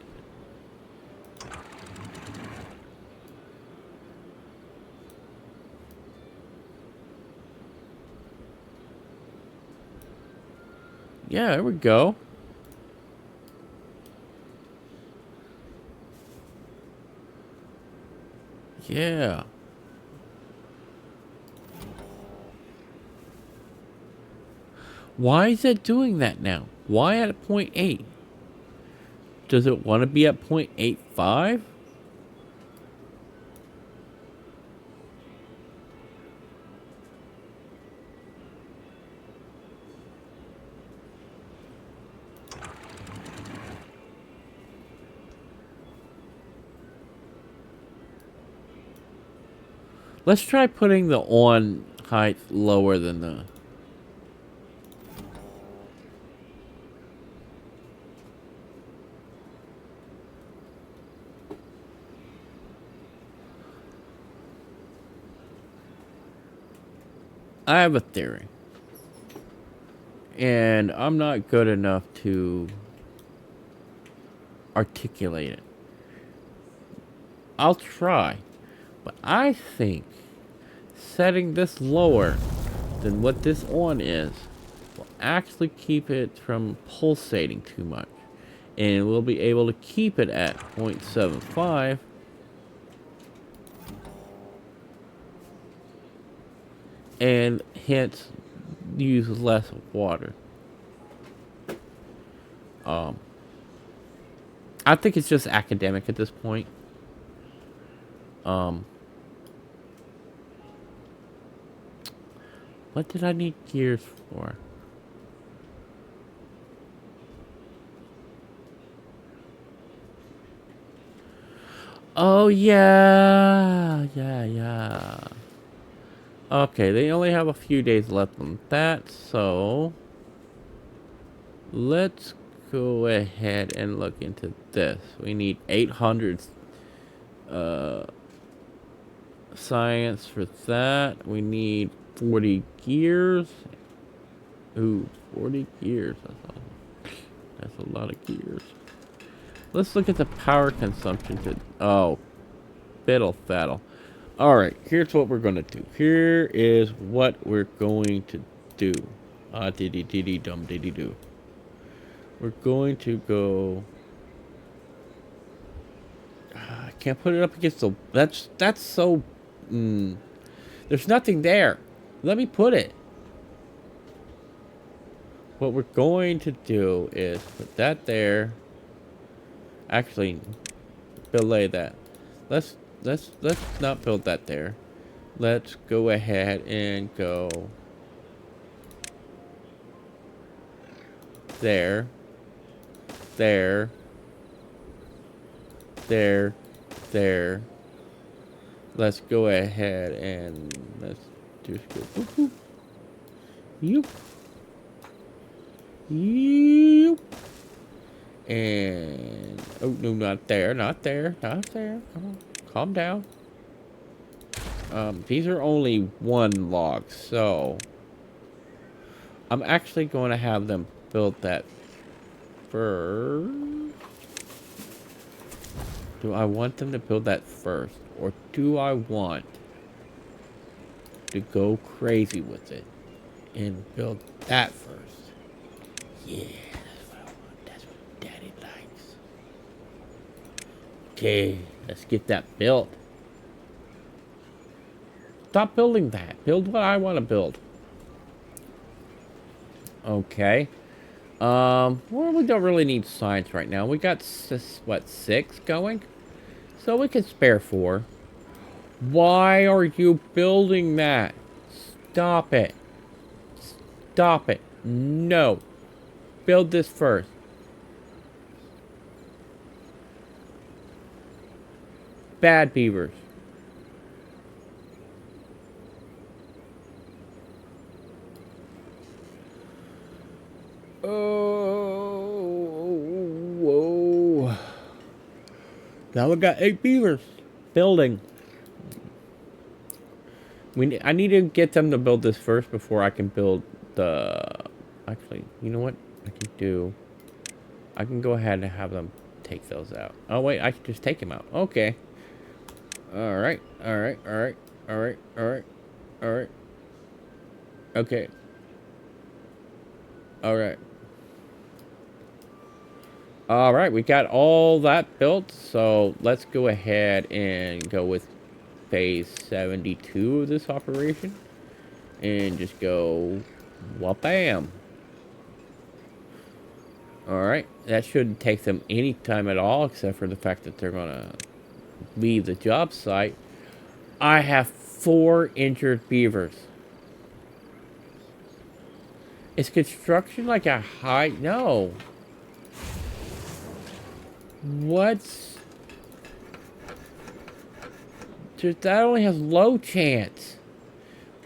Yeah, there we go. Yeah. Why is it doing that now? Why at 0.8? Does it want to be at 0.85? Let's try putting the on height lower than the... I have a theory. And I'm not good enough to articulate it. I'll try. But I think setting this lower than what this on is will actually keep it from pulsating too much. And we'll be able to keep it at 0.75. And hence use less water. I think it's just academic at this point. What did I need gears for? Oh, yeah. Yeah. Okay, they only have a few days left on that, so... Let's go ahead and look into this. We need 800 science for that. We need 40 gears. Ooh, 40 gears. That's a lot of gears. Let's look at the power consumption to... Oh, fiddle faddle. Alright, here's what we're gonna do. Here is what we're going to do. Diddy diddy dum diddy do. We're going to go. I can't put it up against the. That's so. There's nothing there. Let me put it. What we're going to do is put that there. Actually, belay that. Let's not build that there. Let's go ahead and go there, there, there, there. Let's go ahead and let's just go boop, boop. Yoop. Yoop. And oh no, not there, not there, not there. Come on, calm down. These are only one log, so I'm actually going to have them build that first. Do I want them to build that first, or do I want to go crazy with it and build that first? Yeah, that's what I want. That's what Daddy likes. Okay, let's get that built. Stop building that. Build what I want to build. Okay. Well, we don't really need science right now. We got, what, 6 going? So we can spare 4. Why are you building that? Stop it. Stop it. No. Build this first. Bad beavers. Oh, whoa. Now we got 8 beavers. Building. I need to get them to build this first before I can build the... Actually, you know what I can do? I can go ahead and have them take those out. Oh, wait, I can just take them out. Okay. Alright, alright, alright, alright, alright, alright. Okay. Alright. Alright, we got all that built, so let's go ahead and go with phase 72 of this operation. And just go, wha-bam. Alright, that shouldn't take them any time at all, except for the fact that they're gonna leave the job site. I have 4 injured beavers. Is construction like a high... No. What's... That only has low chance.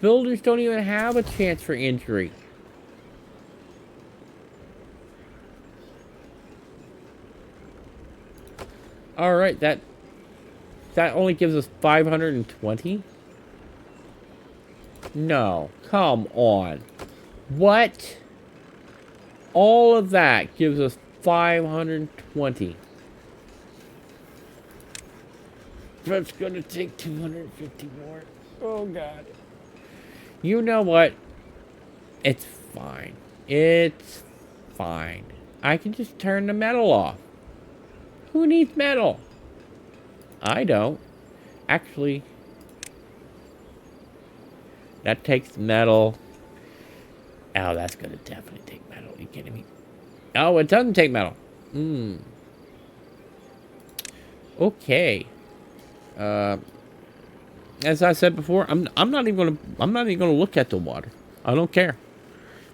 Builders don't even have a chance for injury. Alright, that only gives us 520? No, come on. What? All of that gives us 520. That's gonna take 250 more. Oh, God. You know what? It's fine. It's fine. I can just turn the metal off. Who needs metal? I don't. Actually, that takes metal. Oh, that's gonna definitely take metal. Are you kidding me? Oh, it doesn't take metal. Okay. As I said before, I'm not even gonna look at the water. I don't care.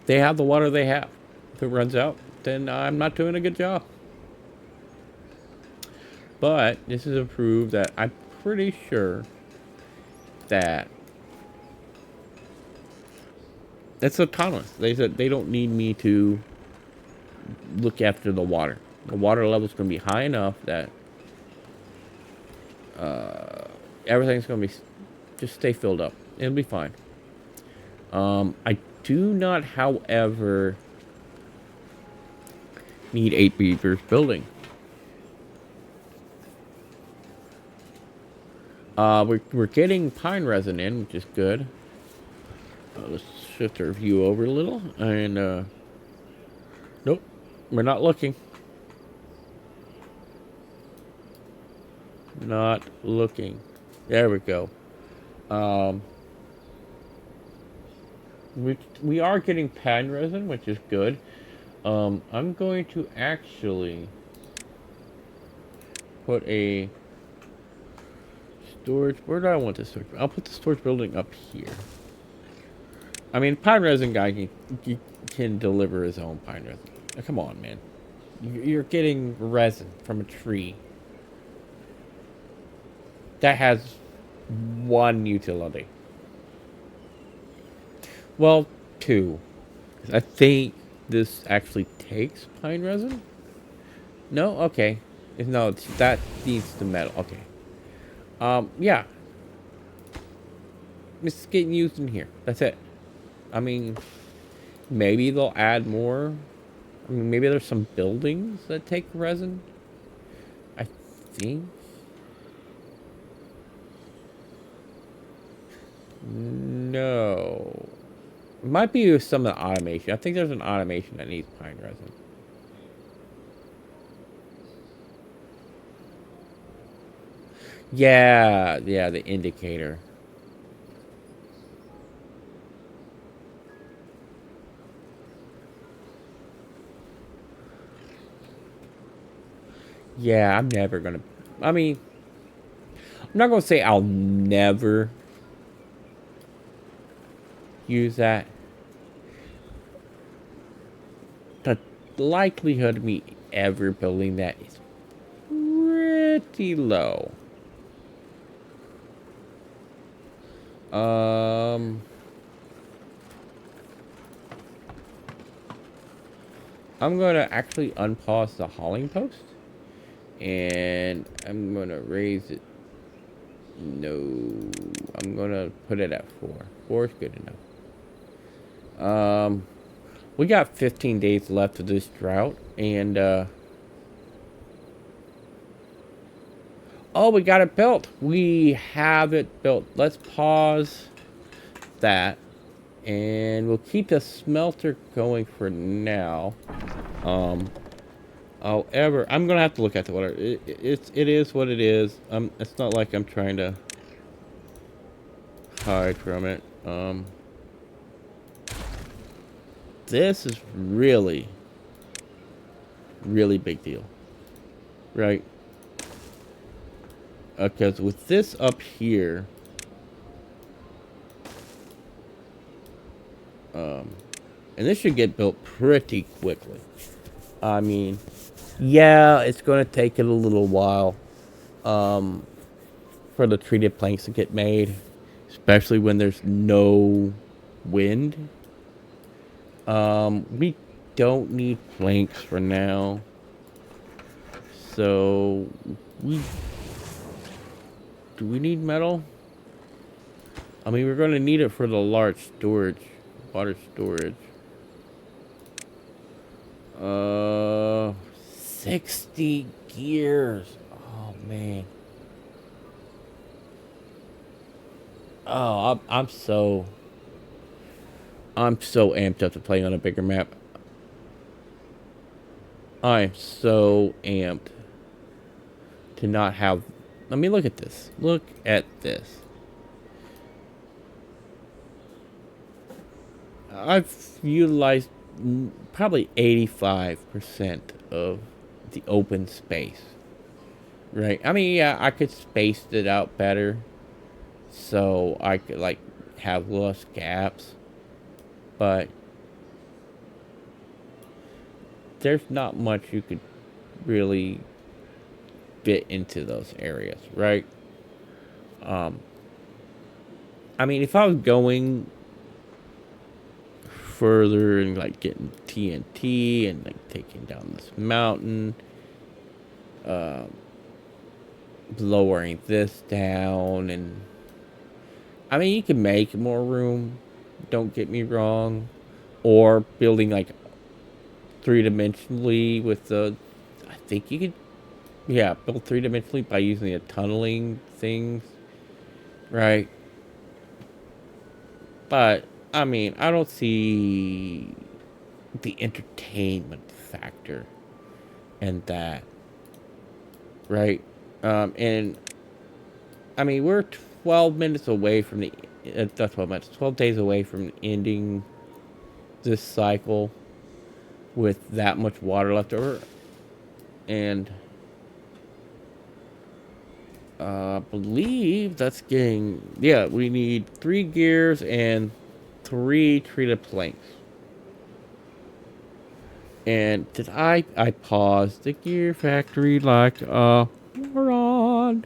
They have the water they have. If it runs out, then I'm not doing a good job. But this is a proof that I'm pretty sure that it's autonomous. They said they don't need me to look after the water. The water level is going to be high enough that everything's going to be just stay filled up. It'll be fine. I do not, however, need 8 beavers building. We're getting pine resin in, which is good. Let's shift our view over a little, and nope, we're not looking. Not looking. There we go. Um, we are getting pine resin, which is good. I'm going to actually put a storage. Where do I want this storage? I'll put the storage building up here. I mean, pine resin guy can deliver his own pine resin. Oh, come on, man. You're getting resin from a tree that has one utility. Well, two. I think this actually takes pine resin. No, okay. No, that needs the metal. Okay. Yeah. It's getting used in here. That's it. I mean, maybe they'll add more. I mean, maybe there's some buildings that take resin. I think. No. It might be with some of the automation. I think there's an automation that needs pine resin. Yeah, the indicator. Yeah, I'm never gonna... I mean, I'm not gonna say I'll never use that. The likelihood of me ever building that is pretty low. I'm gonna actually unpause the hauling post, and I'm gonna raise it. No, I'm gonna put it at 4. 4 is good enough. We got 15 days left of this drought, and oh, we got it built. We have it built. Let's pause that, and we'll keep the smelter going for now. However, I'm gonna have to look at the water. It is what it is. It's not like I'm trying to hide from it. This is really big deal, right? Because with this up here, and this should get built pretty quickly. I mean, yeah, it's going to take it a little while for the treated planks to get made, especially when there's no wind. We don't need planks for now, so do we need metal? I mean, we're going to need it for the large storage, water storage. 60 gears. Oh, man. Oh, I'm so amped up to play on a bigger map. I'm so amped to not have... Let me look at this. Look at this. I've utilized probably 85% of the open space. Right? I mean, yeah, I could space it out better, so I could, like, have less gaps. But there's not much you could really fit into those areas, right? I mean, if I was going further and like getting TNT and like taking down this mountain, lowering this down, and I mean, you can make more room, don't get me wrong, or building like 3-dimensionally with the, I think you could, yeah, build 3-dimensionally by using the tunneling things. right? But I mean, I don't see the entertainment factor in that, right? And I mean, we're 12 minutes away from the not 12 minutes, 12 days away from ending this cycle with that much water left over, and I believe that's getting, yeah, we need 3 gears and 3 treated planks. And did I paused the gear factory like a moron.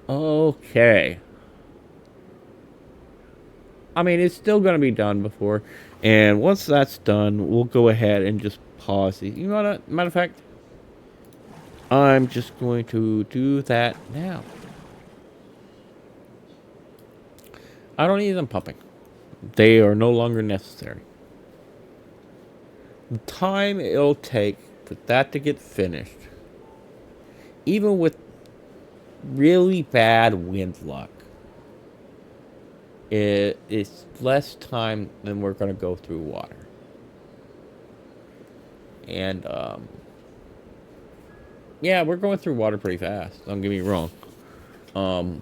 Okay. I mean, it's still going to be done before. And once that's done, we'll go ahead and just pause these. You know what? Matter of fact, I'm just going to do that now. I don't need them pumping. They are no longer necessary. The time it'll take for that to get finished, even with really bad wind luck, it's less time than we're going to go through water. And, yeah, we're going through water pretty fast. Don't get me wrong. Um,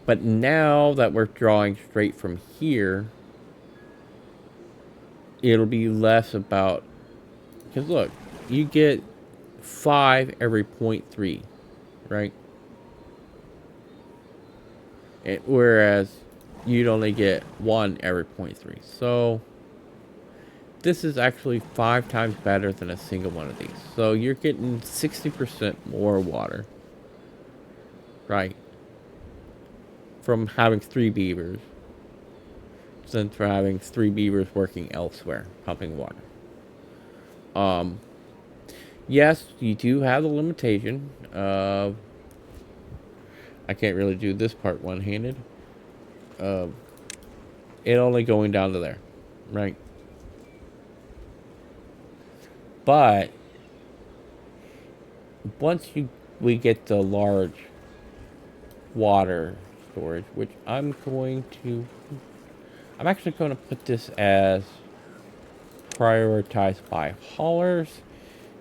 but now that we're drawing straight from here, it'll be less about, because look, you get 5 every 0.3, right? Whereas you'd only get 1 every 0.3. So this is actually 5 times better than a single one of these. So you're getting 60% more water, right? From having 3 beavers than for having 3 beavers working elsewhere, pumping water. Yes, you do have the limitation of, I can't really do this part one-handed. It only going down to there, right? But once we get the large water storage, which I'm actually going to put this as prioritized by haulers,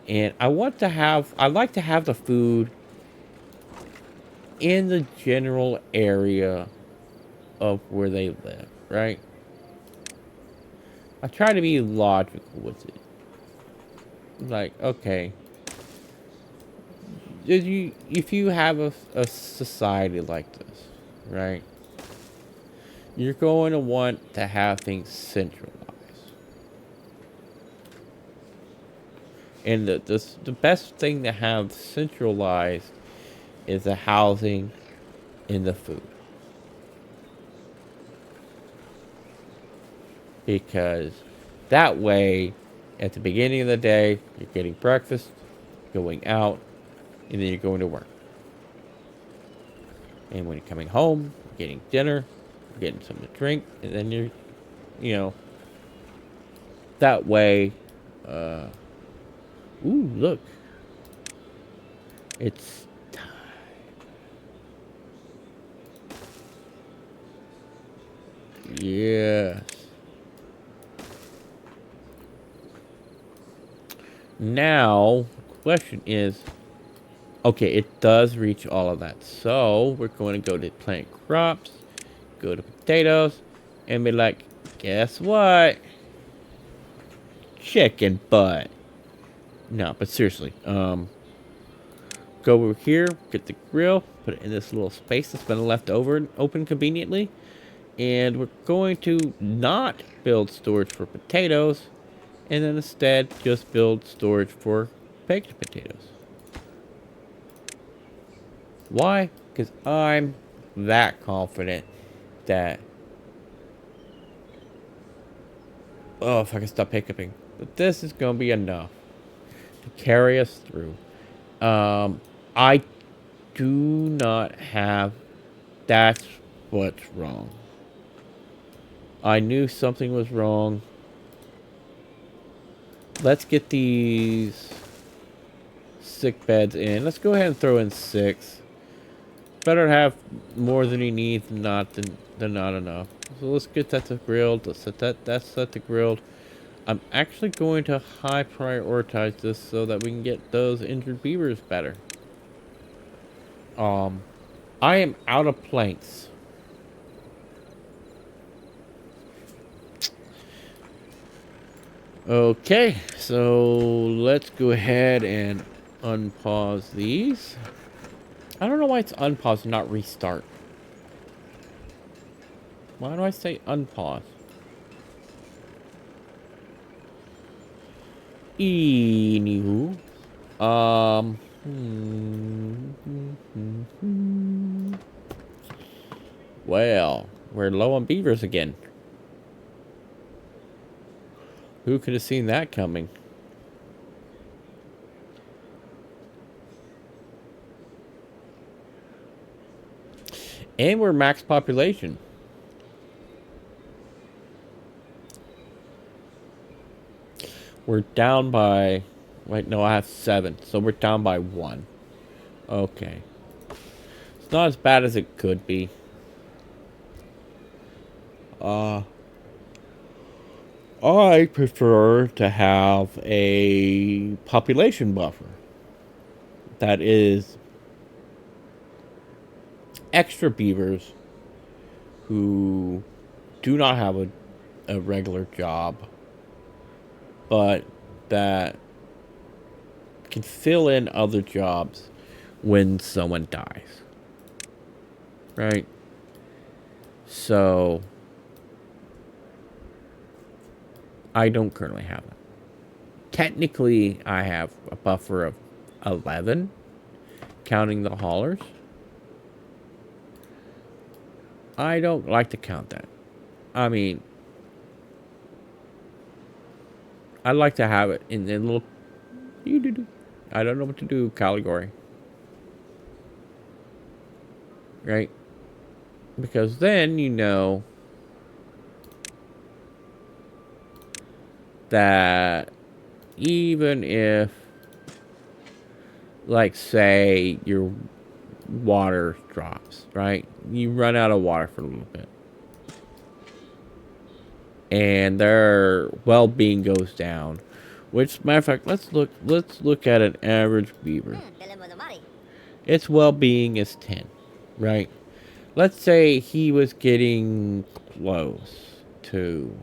and I'd like to have the food in the general area of where they live, right? I try to be logical with it. Like, okay, if you have a society like this, right? You're going to want to have things centralized. And the best thing to have centralized is the housing and the food. Because that way, at the beginning of the day, you're getting breakfast, going out, and then you're going to work. And when you're coming home, you're getting dinner, you're getting something to drink, and then you know, that way, ooh, look. It's time. Yes. Now, the question is, okay, it does reach all of that. So, we're going to go to plant crops, go to potatoes, and be like, guess what? Chicken butt. No, but seriously, go over here, get the grill, put it in this little space that's been left over and open conveniently. And we're going to not build storage for potatoes, and then instead just build storage for baked potatoes. Why? Because I'm that confident that, oh, if I can stop hiccuping, but this is going to be enough to carry us through. I do not have, that's what's wrong. I knew something was wrong. Let's get these sick beds in. Let's go ahead and throw in 6. Better to have more than he needs than not enough. So let's get that to grilled. Let's set that's set to grilled. I'm actually going to high prioritize this so that we can get those injured beavers better. I am out of planks. Okay, so let's go ahead and unpause these. I don't know why it's unpause and not restart. Why do I say unpause? Anywho. Well, we're low on beavers again. Who could have seen that coming? And we're max population. We're down by... Wait, no, I have 7. So we're down by 1. Okay. It's not as bad as it could be. I prefer to have a population buffer that is extra beavers who do not have a regular job, but that can fill in other jobs when someone dies. Right? So I don't currently have that. Technically, I have a buffer of 11, counting the haulers. I don't like to count that. I mean, I like to have it in a little... I don't know what to do, category. Right? Because then you know that even if, like, say your water drops, right? You run out of water for a little bit, and their well-being goes down. Which, matter of fact, let's look at an average beaver. Its well-being is 10, right? Let's say he was getting close to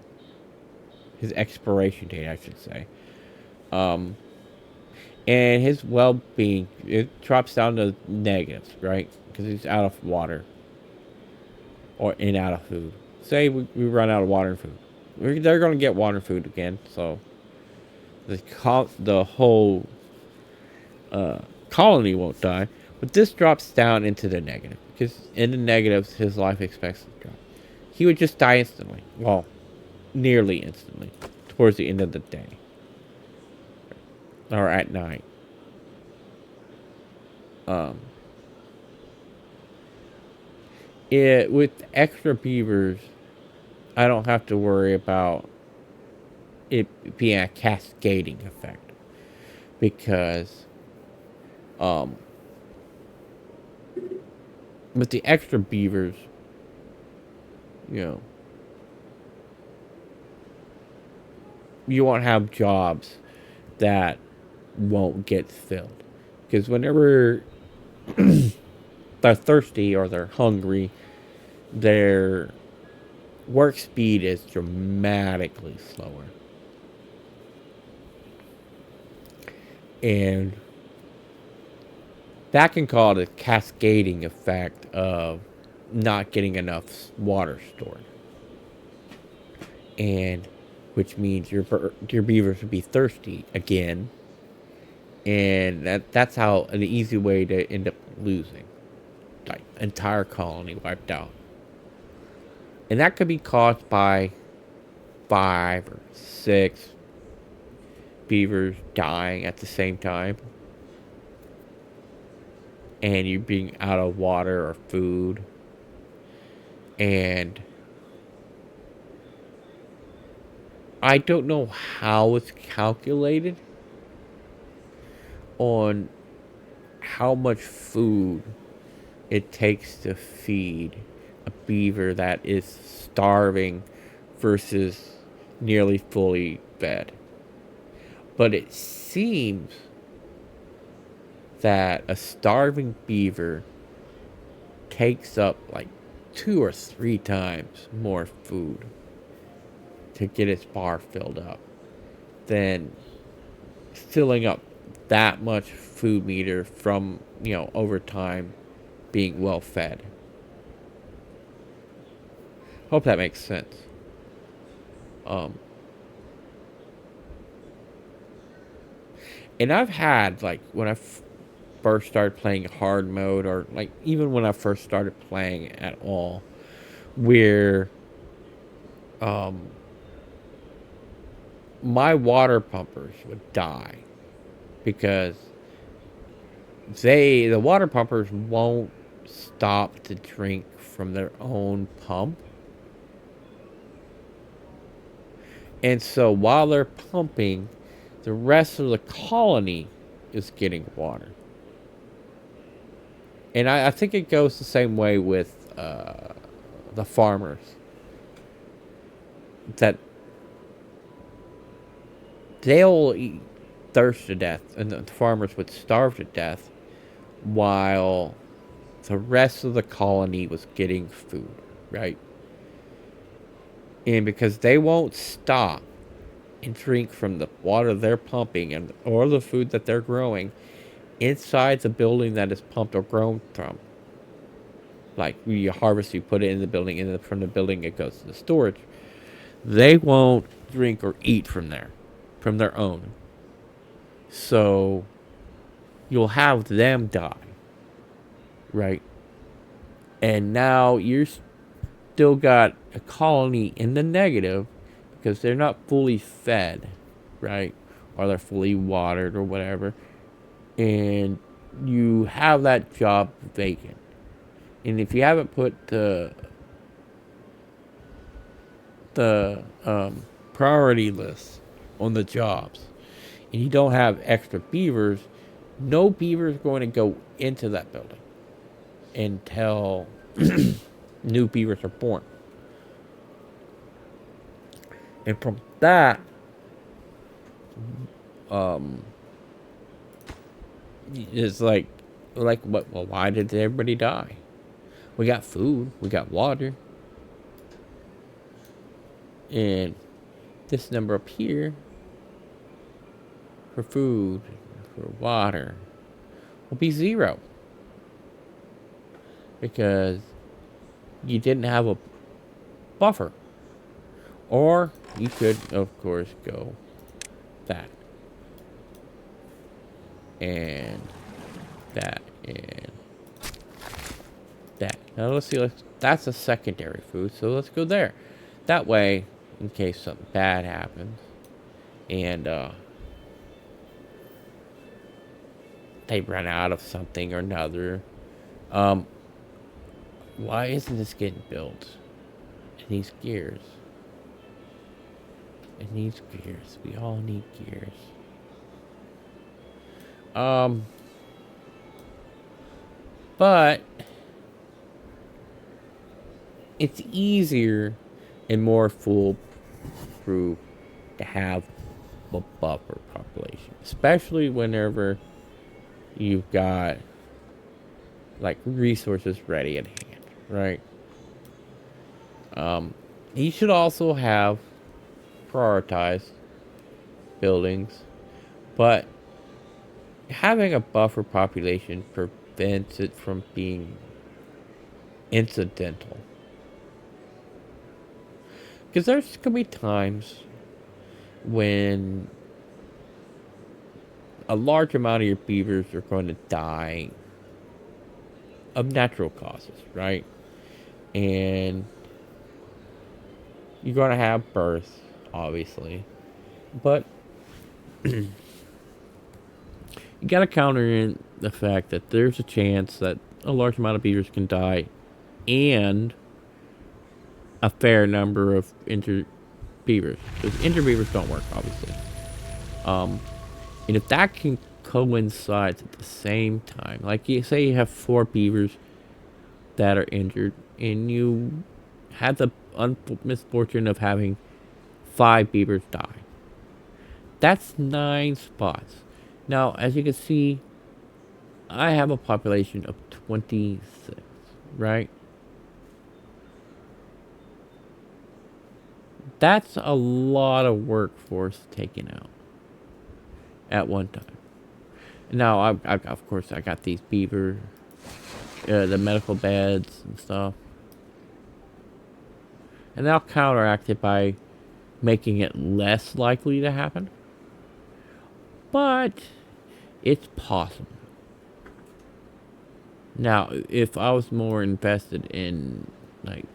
his expiration date, I should say. And his well-being, it drops down to negatives, right? Because he's out of water. Or in out of food. Say we run out of water and food. They're going to get water and food again, so the whole colony won't die. But this drops down into the negative. Because in the negatives, his life expectancy drops. He would just die instantly. Well, nearly instantly. Towards the end of the day. Or at night. With extra beavers, I don't have to worry about it being a cascading effect. Because with the extra beavers, you know, you won't have jobs that won't get filled. Because whenever they're thirsty or they're hungry, their work speed is dramatically slower. And that can cause a cascading effect of not getting enough water stored. And which means your beavers would be thirsty again. And that's how an easy way to end up losing. Like, entire colony wiped out. And that could be caused by 5 or 6 beavers dying at the same time. And you being out of water or food. And I don't know how it's calculated on how much food it takes to feed a beaver that is starving versus nearly fully fed. But it seems that a starving beaver takes up like 2 or 3 times more food to get its bar filled up than filling up that much food meter from, over time being well fed. Hope that makes sense. And I've had, like, when I first started playing hard mode, or, like, even when I first started playing at all, where, my water pumpers would die because the water pumpers won't stop to drink from their own pump. And so while they're pumping, the rest of the colony is getting water. And I think it goes the same way with the farmers. That they'll thirst to death, and the farmers would starve to death while the rest of the colony was getting food, right? And because they won't stop and drink from the water they're pumping or the food that they're growing inside the building that is pumped or grown from. Like, you harvest, you put it in the building, and then from the building it goes to the storage. They won't drink or eat from there, from their own. So you'll have them die, right? And now you're still got a colony in the negative because they're not fully fed, right? Or they're fully watered or whatever. And you have that job vacant. And if you haven't put the priority list on the jobs, and you don't have extra beavers, no beaver is going to go into that building until new beavers are born. And from that, it's like what? Well, why did everybody die? We got food, we got water, and this number up here for food, for water, will be 0 because you didn't have a buffer. Or you could, of course, go that and that and that. Now let's see. That's a secondary food, so let's go there. That way, in case something bad happens, and they run out of something or another. Why isn't this getting built? It needs gears. It needs gears. We all need gears. But it's easier and more foolproof to have a buffer population, especially whenever you've got like resources ready at hand, right? You should also have prioritized buildings, but having a buffer population prevents it from being incidental. Because there's gonna be times when a large amount of your beavers are going to die of natural causes, right? And you're going to have birth, obviously. But you got to counter in the fact that there's a chance that a large amount of beavers can die and a fair number of inter-beavers. Because inter-beavers don't work, obviously. And if that can coincides at the same time. Like you say, you have 4 beavers that are injured, and you had the misfortune of having 5 beavers die. That's 9 spots. Now, as you can see, I have a population of 26, right? That's a lot of workforce taken out at one time. Now, of course, I got these beaver, the medical beds and stuff. And I'll counteract it by making it less likely to happen. But it's possible. Now, if I was more invested in, like,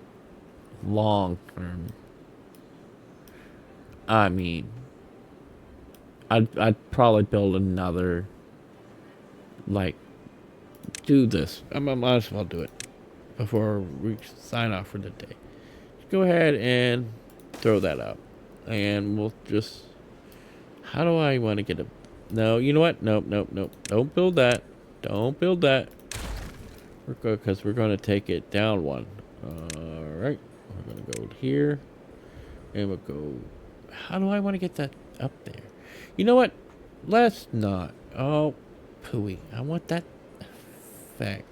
long term, I mean, I'd probably build another, like, do this. I might as well do it before we sign off for the day. Go ahead and throw that up. And we'll just... How do I want to get a... No, you know what? Nope. Don't build that. Don't build that. We're good, because we're going to take it down 1. Alright. We're going to go here. And we'll go... How do I want to get that up there? You know what? Let's not. Oh, pooey. I want that effect.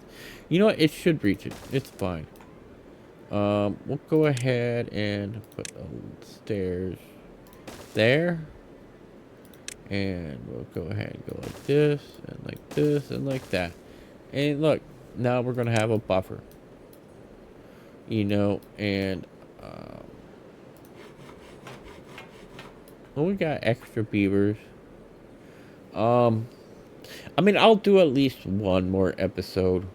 You know what? It should reach it. It's fine. We'll go ahead and put stairs there. And we'll go ahead and go like this, and like this, and like that. And look, now we're going to have a buffer. You know, and... well, we got extra beavers. I mean, I'll do at least one more episode.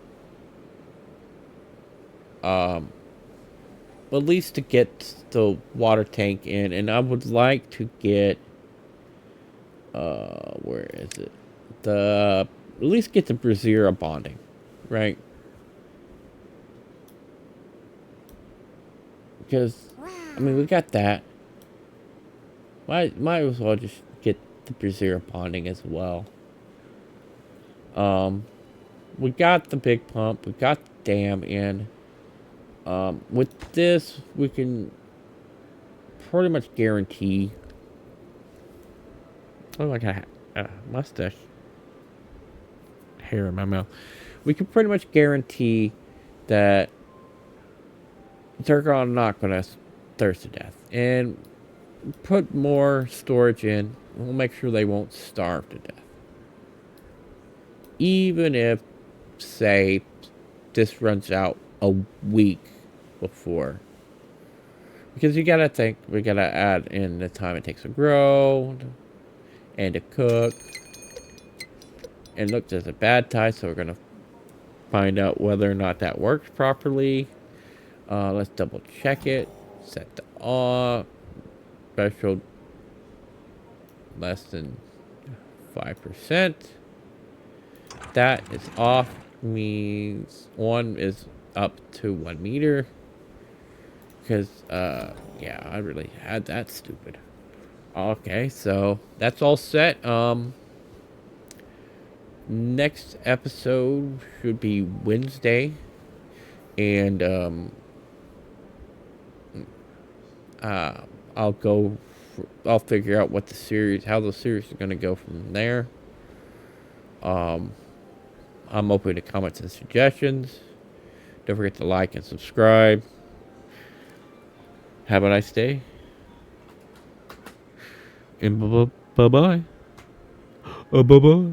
At least to get the water tank in, and I would like to get, where is it? At least get the brazier bonding, right? Because, I mean, we got that. Might as well just get the brazier bonding as well. We got the big pump, we got the dam in. With this, we can pretty much guarantee... Oh, I got a mustache hair in my mouth. We can pretty much guarantee that they're not gonna thirst to death. And put more storage in. We'll make sure they won't starve to death. Even if, say, this runs out a week before. Because you gotta think, we gotta add in the time it takes to grow and to cook. And look, there's a bad tie, so we're gonna find out whether or not that works properly. Let's double check it. Set the off. Special less than 5%. That is off, means one is up to 1 meter. Because, yeah, I really had that stupid. Okay, so that's all set. Next episode should be Wednesday. And, I'll figure out what how the series is going to go from there. I'm open to comments and suggestions. Don't forget to like and subscribe. Have a nice day. And bye-bye. Bye-bye.